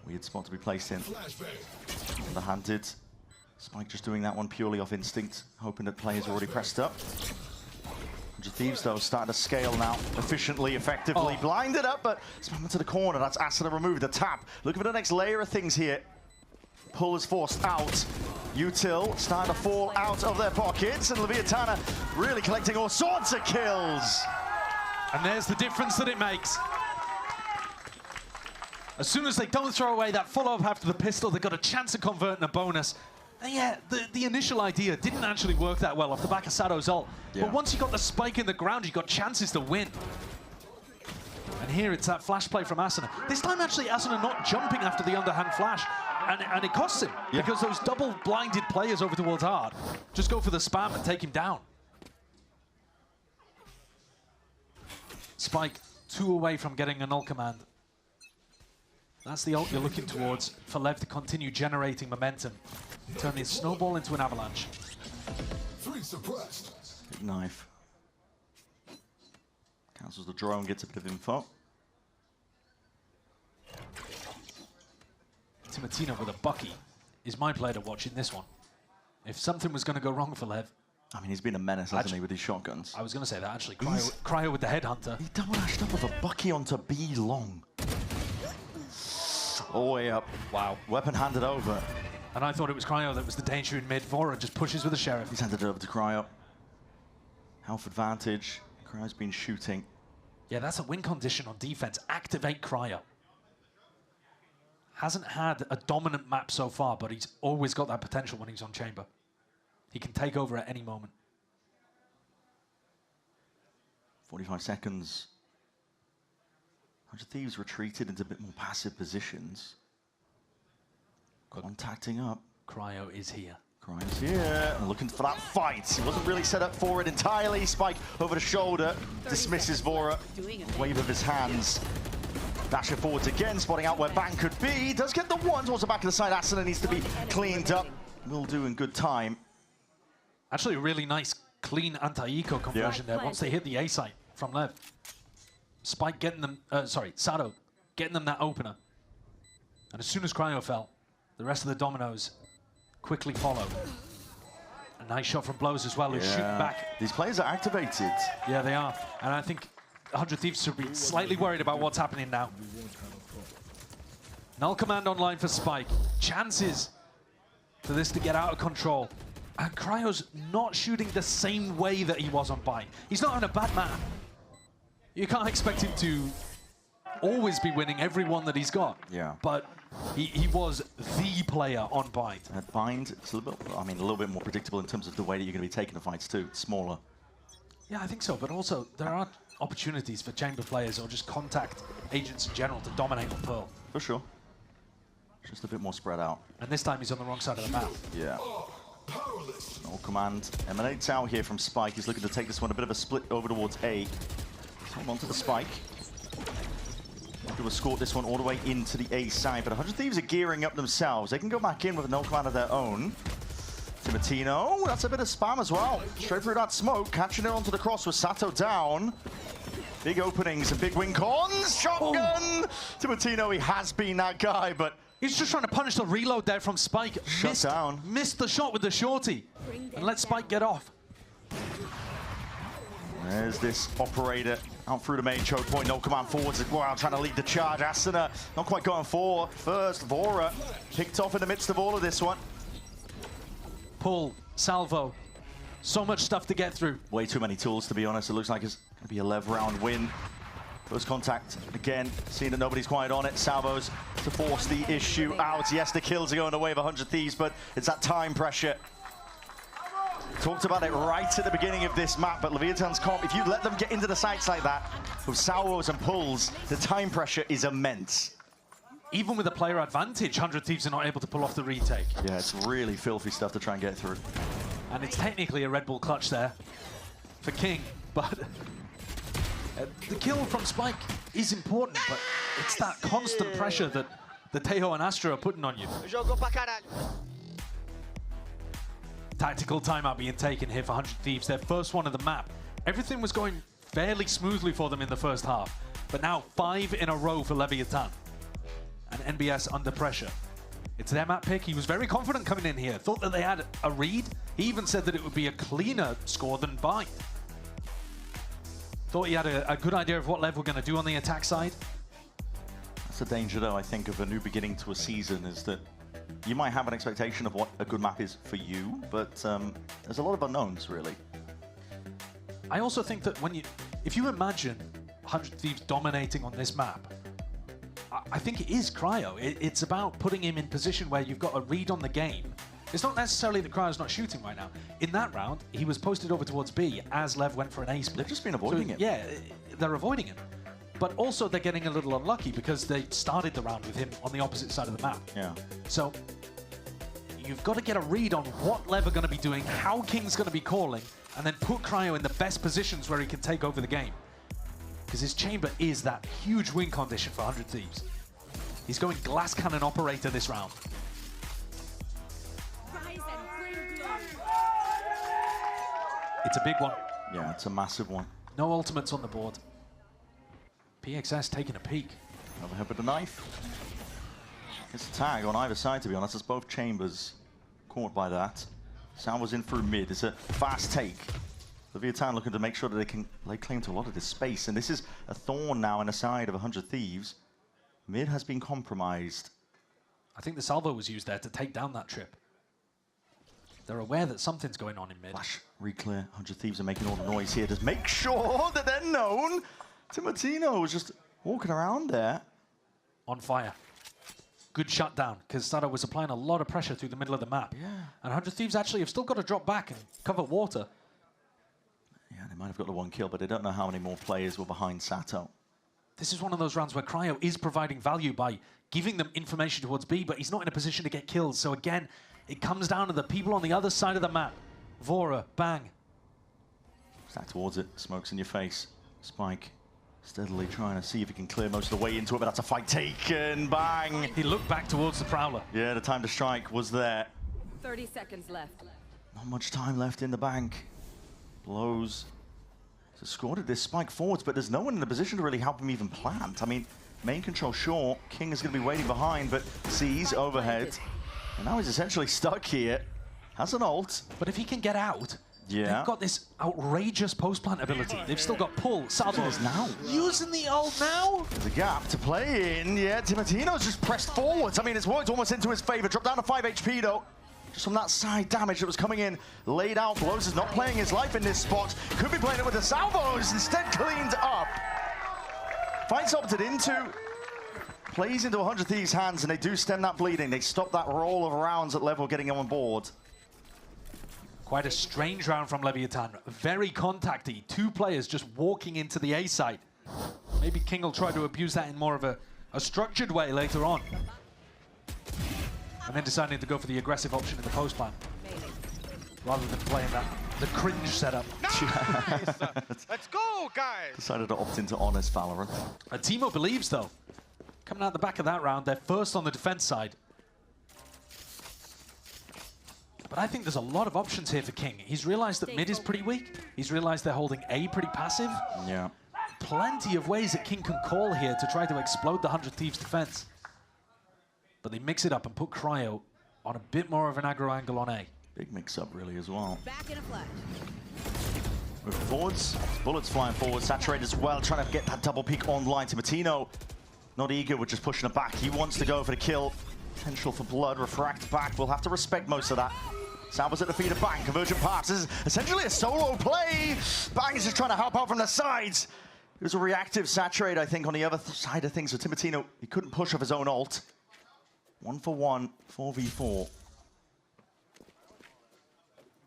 Weird spot to be placed in. Flashbang. Underhanded. Spike just doing that one purely off instinct, hoping that players are already pressed up. 100 Thieves, though, starting to scale now efficiently, effectively. Blinded up, but spam to the corner. That's Asuna removed. The tap. Looking for the next layer of things here. Pull is forced out. Util starting to fall out of their pockets, and LEVIATÁN really collecting all sorts of kills. And there's the difference that it makes. As soon as they don't throw away that follow-up after the pistol, they've got a chance of converting a bonus. And yeah, the initial idea didn't actually work that well off the back of Sado's ult. Yeah. But once you got the spike in the ground, you got chances to win. And here it's that flash play from Asuna. This time actually Asuna not jumping after the underhand flash. And it costs him, because those double blinded players over towards Hard just go for the spam and take him down. Spike 2 away from getting an ult command. That's the ult you're looking towards for Lev to continue generating momentum. Turn this snowball into an avalanche. 3 suppressed. Big knife. Cancels the drone, gets a bit of info. Timotino with a Bucky is my player to watch in this one. If something was going to go wrong for Lev. I mean, he's been a menace, hasn't he, with his shotguns? I was going to say that, actually. Cryo with the headhunter. He double dashed up with a Bucky onto B long. All the way up. Wow. Weapon handed over. And I thought it was Cryo that was the danger in mid. Vora just pushes with the Sheriff. He's handed it over to Cryo. Health advantage. Cryo's been shooting. Yeah, that's a win condition on defense. Activate Cryo. hasn't had a dominant map so far, but he's always got that potential when he's on Chamber. He can take over at any moment. 45 seconds. 100 Thieves retreated into a bit more passive positions. Contacting up. Cryo is here. Cryo's here, and looking for that fight. He wasn't really set up for it entirely. Spike over the shoulder, dismisses Vora. Wave of his hands. Dashing forwards again, spotting out where Bang could be. Does get the one towards the back of the side. Asuna needs to be cleaned up. Will do in good time. Actually, a really nice, clean anti-eco conversion there once they hit the A site from Lev. Spike getting them, Sado getting them that opener. And as soon as Cryo fell, the rest of the dominoes quickly followed. A nice shot from Blows as well, who's shooting back. These players are activated. Yeah, they are. And I think 100 Thieves should be slightly worried about what's happening now. Null command online for Spike. Chances for this to get out of control. And Cryo's not shooting the same way that he was on Bite. He's not on a bad map. You can't expect him to always be winning every one that he's got. Yeah. But he was the player on Bite. At Bind, it's a little bit, a little bit more predictable in terms of the way that you're going to be taking the fights too. It's smaller. Yeah, I think so. But also, there are opportunities for Chamber players or just contact agents in general to dominate on Pearl. For sure. Just a bit more spread out. And this time he's on the wrong side of the map. Yeah. No command emanates out here from Spike. He's looking to take this one a bit of a split over towards A. Hold on to the Spike. To escort this one all the way into the A side, but 100 Thieves are gearing up themselves. They can go back in with no command of their own. Timatino, that's a bit of spam as well. Straight through that smoke, catching it onto the cross with Sato down. Big openings and big wing cons. Shotgun! Timatino, he has been that guy, but he's just trying to punish the reload there from Spike. Shut down. Missed the shot with the shorty. And let Spike get off. There's this operator out through the main choke point. No command forwards as well, trying to lead the charge. Asuna not quite going for first. Vora picked off in the midst of all of this one. Pull, salvo. So much stuff to get through. Way too many tools, to be honest. It looks like it's going to be a Lev round win. First contact again, seeing that nobody's quite on it. Salvos to force the issue out. Yes, the kills are going away of 100 Thieves, but it's that time pressure. Talked about it right at the beginning of this map, but Leviatan's comp, if you let them get into the sites like that, with salvos and pulls, the time pressure is immense. Even with a player advantage, 100 Thieves are not able to pull off the retake. Yeah, it's really filthy stuff to try and get through. And it's technically a Red Bull clutch there for King, but the kill from Spike is important, but it's that constant pressure that the Tejo and Astra are putting on you. Tactical timeout being taken here for 100 Thieves, their first one of the map. Everything was going fairly smoothly for them in the first half, but now 5 in a row for Leviatán. And NBS under pressure. It's their map pick. He was very confident coming in here. Thought that they had a read. He even said that it would be a cleaner score than Bite. Thought he had a good idea of what Lev were going to do on the attack side. That's the danger, though, I think, of a new beginning to a season, is that you might have an expectation of what a good map is for you, but there's a lot of unknowns, really. I also think that if you imagine 100 Thieves dominating on this map, I think it is Cryo. It's about putting him in position where you've got a read on the game. It's not necessarily that Cryo's not shooting right now. In that round, he was posted over towards B as Lev went for an A split. They've just been avoiding him. Yeah, they're avoiding him. But also they're getting a little unlucky because they started the round with him on the opposite side of the map. Yeah. So you've got to get a read on what Lev are going to be doing, how King's going to be calling, and then put Cryo in the best positions where he can take over the game. Because his chamber is that huge win condition for 100 Thieves. He's going glass cannon operator this round. It's a big one. Yeah, it's a massive one. No ultimates on the board. PXS taking a peek. Overhead with the knife. It's a tag on either side, to be honest. It's both chambers caught by that. Sound was in through mid. It's a fast take. Leviatán looking to make sure that they can lay claim to a lot of this space. And this is a thorn now in the side of 100 Thieves. Mid has been compromised. I think the salvo was used there to take down that trip. They're aware that something's going on in mid. Flash, reclear. 100 Thieves are making all the noise here. Just make sure that they're known. Timatino was just walking around there. On fire. good shutdown, because Sato was applying a lot of pressure through the middle of the map. Yeah. And 100 Thieves actually have still got to drop back and cover water. Yeah, they might have got the one kill, but they don't know how many more players were behind Sato. This is one of those rounds where Cryo is providing value by giving them information towards B, but he's not in a position to get kills. So again, it comes down to the people on the other side of the map. Vora, bang. Stack towards it, smokes in your face. Spike steadily trying to see if he can clear most of the way into it, but that's a fight taken. Bang! He looked back towards the Prowler. Yeah, the time to strike was there. 30 seconds left. Not much time left in the bank. Blows. So escorted this Spike forwards, but there's no one in a position to really help him even plant. I mean, main control sure. King is going to be waiting behind, but sees overhead. And now he's essentially stuck here. Has an ult. But if he can get out, yeah, they've got this outrageous post-plant ability. They've still got pull. Salvos now. Using the ult now. There's a gap to play in. Yeah, Timotino's just pressed forwards. I mean, it's worked almost into his favor. Dropped down to 5 HP though. Just from that side damage that was coming in. Laid out. Blows is not playing his life in this spot. Could be playing it with the salvos. Instead cleaned up. Fights opted into. Plays into 100 Thieves' hands, and they do stem that bleeding. They stop that roll of rounds at level getting on board. Quite a strange round from Leviatán. Very contacty. Two players just walking into the A site. Maybe King will try to abuse that in more of a structured way later on. And then deciding to go for the aggressive option in the post plan, rather than playing the cringe setup. Nice! Let's go, guys! Decided to opt into honest Valorant. Timo believes, though. Coming out the back of that round, they're first on the defense side. But I think there's a lot of options here for King. He's realized that mid is pretty weak. He's realized they're holding A pretty passive. Yeah. Plenty of ways that King can call here to try to explode the 100 Thieves defense. But they mix it up and put Cryo on a bit more of an aggro angle on A. Big mix-up, really, as well. Back in a flash. Moving forwards. Bullets flying forward. Saturated as well, trying to get that double peek online. Timotino not eager, we're just pushing it back. He wants to go for the kill. Potential for blood. Refract back. We'll have to respect most of that. Salvos at the feet of Bang. Convergent Parks. This is essentially a solo play. Bang is just trying to help out from the sides. It was a reactive Saturate, I think, on the other side of things. So Timotino, he couldn't push off his own ult. 1-for-1, 4v4.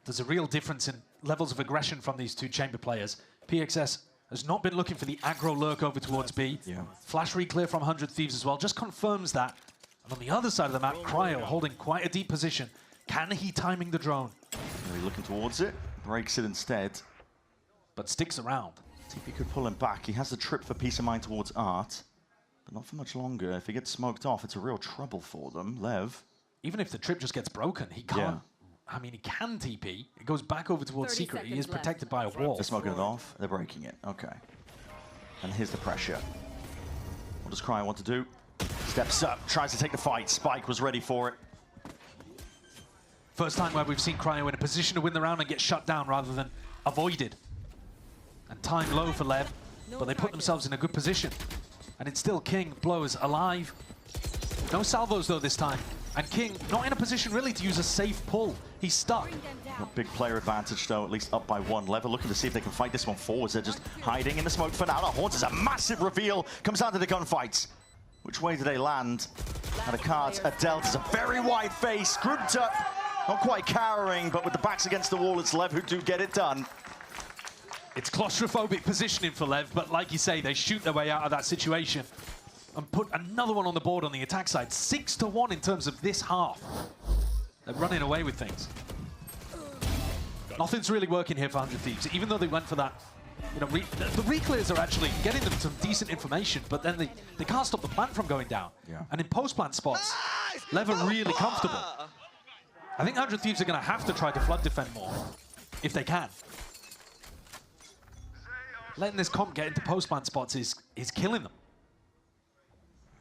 There's a real difference in levels of aggression from these two chamber players. PXS has not been looking for the aggro lurk over towards B. Yeah. Flash re-clear from 100 Thieves as well, just confirms that. And on the other side of the map, Cryo holding quite a deep position. Can he timing the drone? Really looking towards it. Breaks it instead. But sticks around. See if he could pull him back. He has the trip for peace of mind towards Art. But not for much longer. If he gets smoked off, it's a real trouble for them. Lev. Even if the trip just gets broken, he can't. Yeah. I mean, he can TP. It goes back over towards 30 Secret. He is seconds left. protected by a wall. They're smoking it off. They're breaking it. Okay. And here's the pressure. What does Cryo want to do? Steps up, tries to take the fight. Spike was ready for it. First time where we've seen Cryo in a position to win the round and get shut down rather than avoided. And time low for Lev, but they put themselves in a good position. And it's still King, Blows alive. No salvos though this time. And King not in a position really to use a safe pull. He's stuck. A big player advantage though, at least up by one. Lev looking to see if they can fight this one forwards. They're just hiding in the smoke for now. That Haunts is a massive reveal. Comes down to the gunfights. Which way do they land? And the cards are dealt. It's a very wide face, grouped up. Not quite cowering, but with the backs against the wall, it's Lev who do get it done. It's claustrophobic positioning for Lev, but like you say, they shoot their way out of that situation and put another one on the board on the attack side. 6-1 in terms of this half. They're running away with things. Nothing's really working here for 100 Thieves, even though they went for that. You know, the re-clears are actually getting them some decent information, but then they can't stop the plant from going down. Yeah. And in post-plant spots, Lev are really comfortable. I think 100 Thieves are going to have to try to flood defend more, if they can. Letting this comp get into post-plant spots is killing them.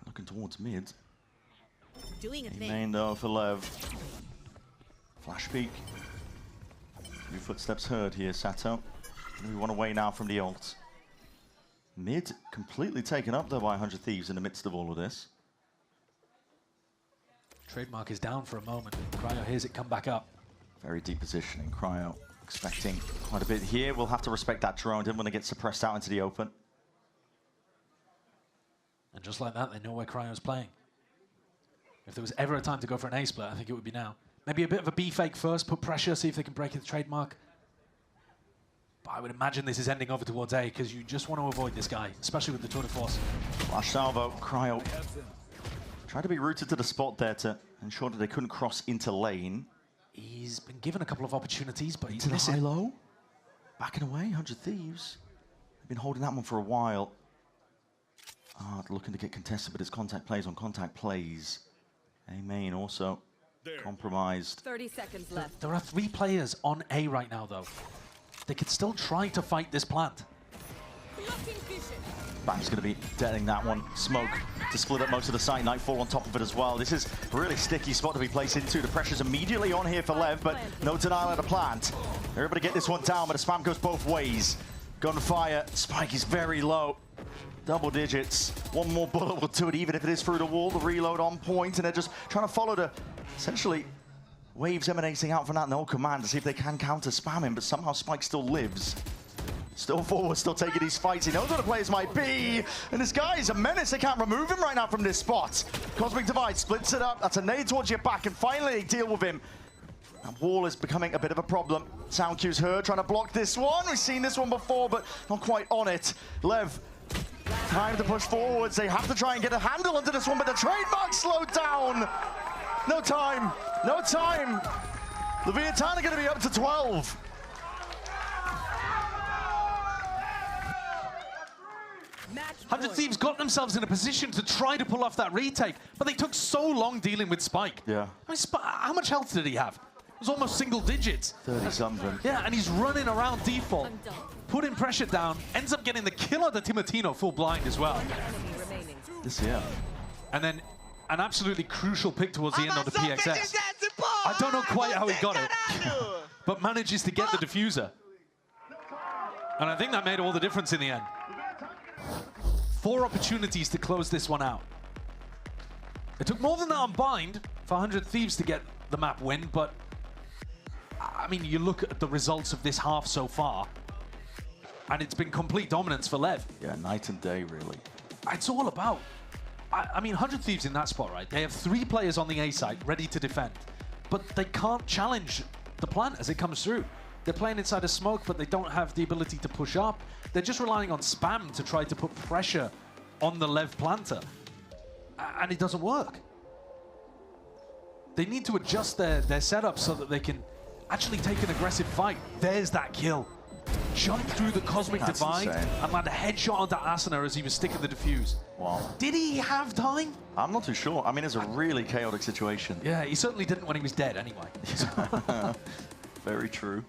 Looking towards mid. Doing a thing. Main though for Lev. Flash peek. New footsteps heard here, Sato. We want away now from the ult. Mid completely taken up though by 100 Thieves in the midst of all of this. Trademark is down for a moment. Cryo hears it come back up. Very deep positioning. Cryo expecting quite a bit here. We'll have to respect that drone. Didn't want to get suppressed out into the open. And just like that, they know where Cryo's playing. If there was ever a time to go for an A split, I think it would be now. Maybe a bit of a B fake first, put pressure, see if they can break the trademark. But I would imagine this is ending over towards A because you just want to avoid this guy, especially with the tour de force. Flash salvo, Cryo. Tried to be rooted to the spot there to ensure that they couldn't cross into lane. He's been given a couple of opportunities, but he's To the missing. high-low. Backing away, 100 Thieves. They've been holding that one for a while. Looking to get contested, but it's contact plays on contact plays. A main also compromised. 30 seconds left. There are 3 players on A right now, though. They could still try to fight this plant. Bang's going to be detonating that one. Smoke to split up most of the site. Nightfall on top of it as well. This is a really sticky spot to be placed into. The pressure's immediately on here for Lev, but no denial of the plant. They're able to get this one down, but the spam goes both ways. Gunfire. Spike is very low. Double digits. One more bullet will do it, even if it is through the wall. The reload on point, and they're just trying to follow the, essentially, waves emanating out from that no command to see if they can counter spam him, but somehow Spike still lives. Still forward, still taking these fights. He knows what the players might be. And this guy is a menace. They can't remove him right now from this spot. Cosmic Divide splits it up. That's a nade towards your back, and finally they deal with him. That wall is becoming a bit of a problem. Sound cue's heard, trying to block this one. We've seen this one before, but not quite on it. Lev, time to push forwards. They have to try and get a handle onto this one, but the trademark slowed down. No time, no time. LEVIATÁN are going to be up to 12. Match 100 Thieves got themselves in a position to try to pull off that retake, but they took so long dealing with Spike. Yeah. I mean, how much health did he have? It was almost single digits. 30-something. Yeah, and he's running around default, I'm done. putting pressure down, ends up getting the kill on the Timotino full blind as well. Enemy remaining. This year. And then an absolutely crucial pick towards the end of the PXS. I don't know quite how he got it, but manages to get the diffuser. And I think that made all the difference in the end. 4 opportunities to close this one out. It took more than that on Bind for 100 Thieves to get the map win, but I mean, you look at the results of this half so far, and it's been complete dominance for Lev. Yeah, night and day, really. It's all about, I mean, 100 Thieves in that spot, right? They have 3 players on the A side ready to defend, but they can't challenge the plant as it comes through. They're playing inside a smoke, but they don't have the ability to push up. They're just relying on spam to try to put pressure on the Lev planter, and it doesn't work. They need to adjust their setup so that they can actually take an aggressive fight. There's that kill. Jump through the Cosmic That's Divide insane. and land a headshot onto Asuna as he was sticking the defuse. Wow. Did he have time? I'm not too sure. I mean, it's a really chaotic situation. Yeah, he certainly didn't when he was dead anyway. Very true.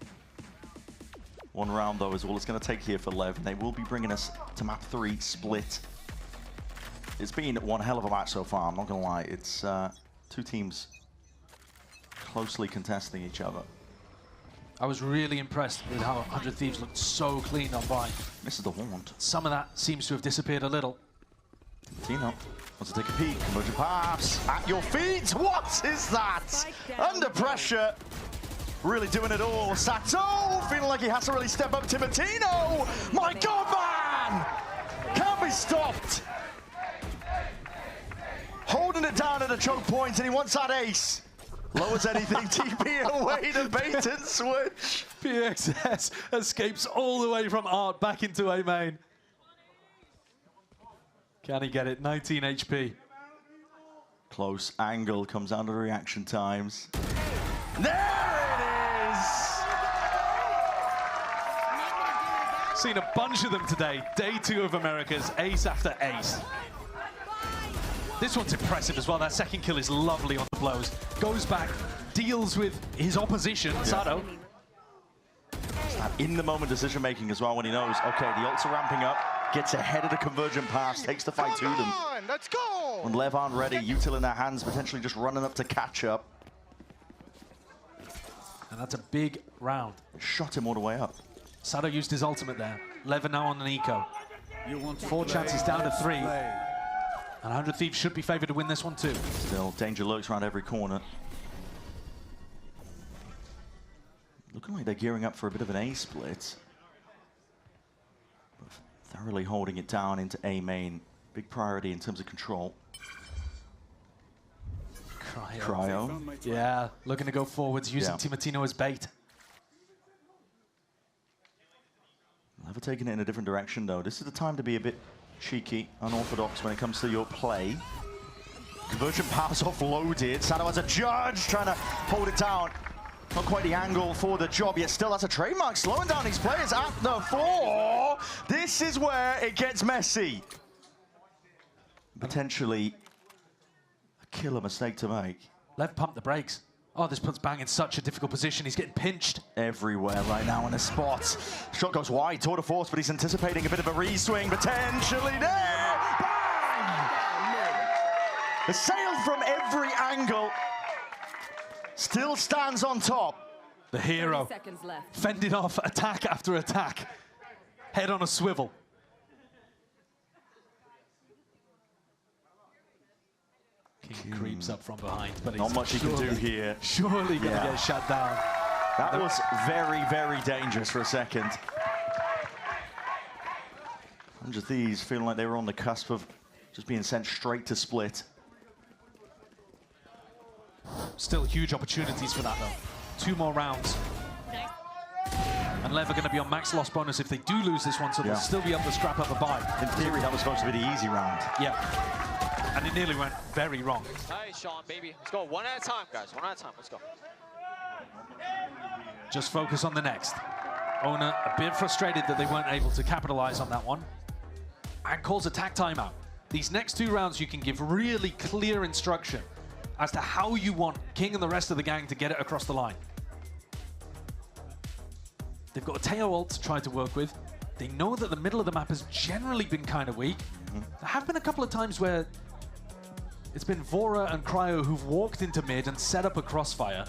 One round, though, is all it's going to take here for Lev, and they will be bringing us to map 3, Split. It's been one hell of a match so far, I'm not going to lie. It's 2 teams closely contesting each other. I was really impressed with how 100 Thieves looked so clean on Bind. Misses the haunt. Some of that seems to have disappeared a little. Tino wants to take a peek. Convergent pass at your feet. What is that? Under pressure. Really doing it all. Sato feeling like he has to really step up. Timotino. My God, man! Can't be stopped. Holding it down at a choke point, and he wants that ace. Lowers anything. TP away to bait and switch. PXS escapes all the way from Art back into A main. Can he get it? 19 HP. Close angle comes down to the reaction times. There it is! Seen a bunch of them today. Day 2 of Americas, ace after ace. This one's impressive as well. That second kill is lovely on the blows. Goes back, deals with his opposition, Sato. In the moment decision making as well when he knows, okay, the ults are ramping up, gets ahead of the convergent pass, takes the fight to them. Let's go! When Lev aren't ready, util in their hands, potentially just running up to catch up. And that's a big round. Shot him all the way up. Sato used his ultimate there. Lev now on an eco. You want to 4 play, chances down to 3. play. And 100 Thieves should be favored to win this one too. Still, danger lurks around every corner. Looking like they're gearing up for a bit of an A split. But thoroughly holding it down into A main. Big priority in terms of control. Cryo. Yeah, looking to go forwards, using Timatino as bait. Never taking it in a different direction, though. This is the time to be a bit cheeky, unorthodox when it comes to your play. Conversion pass offloaded. Sano as a judge, trying to hold it down. Not quite the angle for the job, yet still that's a trademark, slowing down these players at the 4. This is where it gets messy. Potentially a killer mistake to make. Lev pumped the brakes. Oh, this puts Bang in such a difficult position. He's getting pinched. Everywhere right now in the spot. Shot goes wide, tour de force, but he's anticipating a bit of a re-swing, potentially there. Bang! Assailed from every angle. Still stands on top. The hero 30 seconds left. fended off attack after attack. Head on a swivel. King creeps up from behind, but Not much he can do here. Surely going to get shut down. That was very, very dangerous for a second. 100 Thieves feeling like they were on the cusp of just being sent straight to split. Still huge opportunities for that, though. 2 more rounds. And Lev are going to be on max loss bonus if they do lose this one, so they'll still be able to scrap up a bye. In theory, that was supposed to be the easy round. Yeah. And it nearly went very wrong. Nice, Sean, baby. Let's go one at a time, guys. One at a time. Let's go. Just focus on the next. Owner a bit frustrated that they weren't able to capitalize on that one. And calls attack timeout. These next 2 rounds, you can give really clear instruction as to how you want King and the rest of the gang to get it across the line. They've got a Teo ult to try to work with. They know that the middle of the map has generally been kind of weak. There have been a couple of times where it's been Vora and Cryo who've walked into mid and set up a crossfire.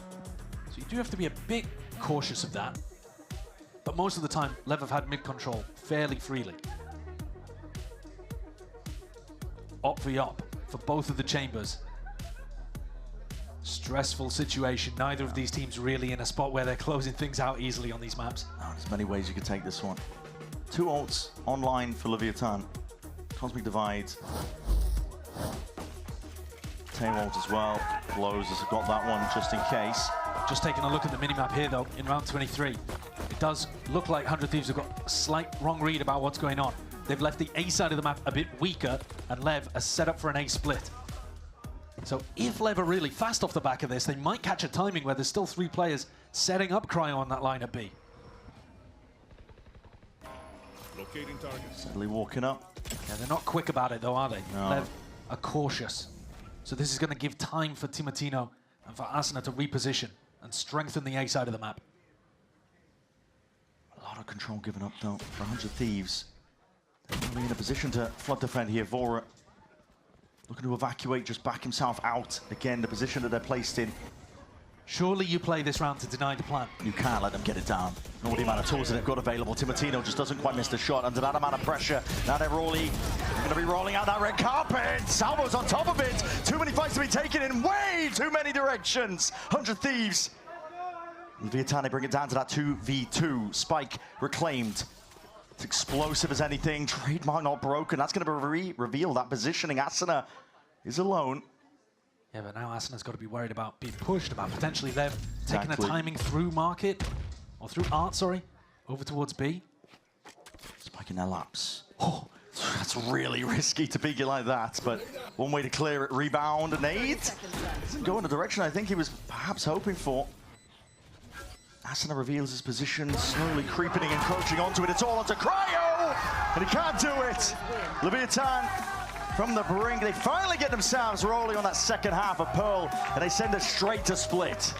So you do have to be a bit cautious of that. But most of the time, Lev have had mid control fairly freely. Op v op for both of the chambers. Stressful situation. Neither of these teams really in a spot where they're closing things out easily on these maps. Oh, there's many ways you could take this one. 2 ults online for Leviatán. Cosmic Divide. Tail ult as well. Blows has got that one just in case. Just taking a look at the minimap here, though, in round 23. It does look like 100 Thieves have got a slight wrong read about what's going on. They've left the A side of the map a bit weaker, and Lev are set up for an A split. So if Lev are really fast off the back of this, they might catch a timing where there's still 3 players setting up Cryo on that line at B. Locating target. Steadily walking up. Yeah, they're not quick about it, though, are they? No. Lev are cautious. So this is going to give time for Timatino and for Asuna to reposition and strengthen the A side of the map. A lot of control given up, though, for 100 Thieves. They're really in a position to flood defend here. Vora looking to evacuate, just back himself out. Again, the position that they're placed in. Surely you play this round to deny the plan. You can't let them get it down. Nor the amount of tools that they've got available. Timatino just doesn't quite miss the shot under that amount of pressure. Now they're going to be rolling out that red carpet. Salvo's on top of it. Too many fights to be taken in way too many directions. 100 Thieves. Leviatán, they bring it down to that 2v2. Spike reclaimed. It's explosive as anything. Trademark not broken. That's going to reveal that positioning. Asuna is alone. Yeah, but now Asuna's got to be worried about being pushed, about potentially them taking a timing through market, or through art, sorry, over towards B. Spiking their laps. Oh, that's really risky to peek it like that, but one way to clear it. Rebound, nade. Doesn't go in the direction I think he was perhaps hoping for. Asuna reveals his position, slowly creeping and encroaching onto it. It's all onto Cryo, and he can't do it. Leviatán from the brink. They finally get themselves rolling on that second half of Pearl, and they send it straight to split.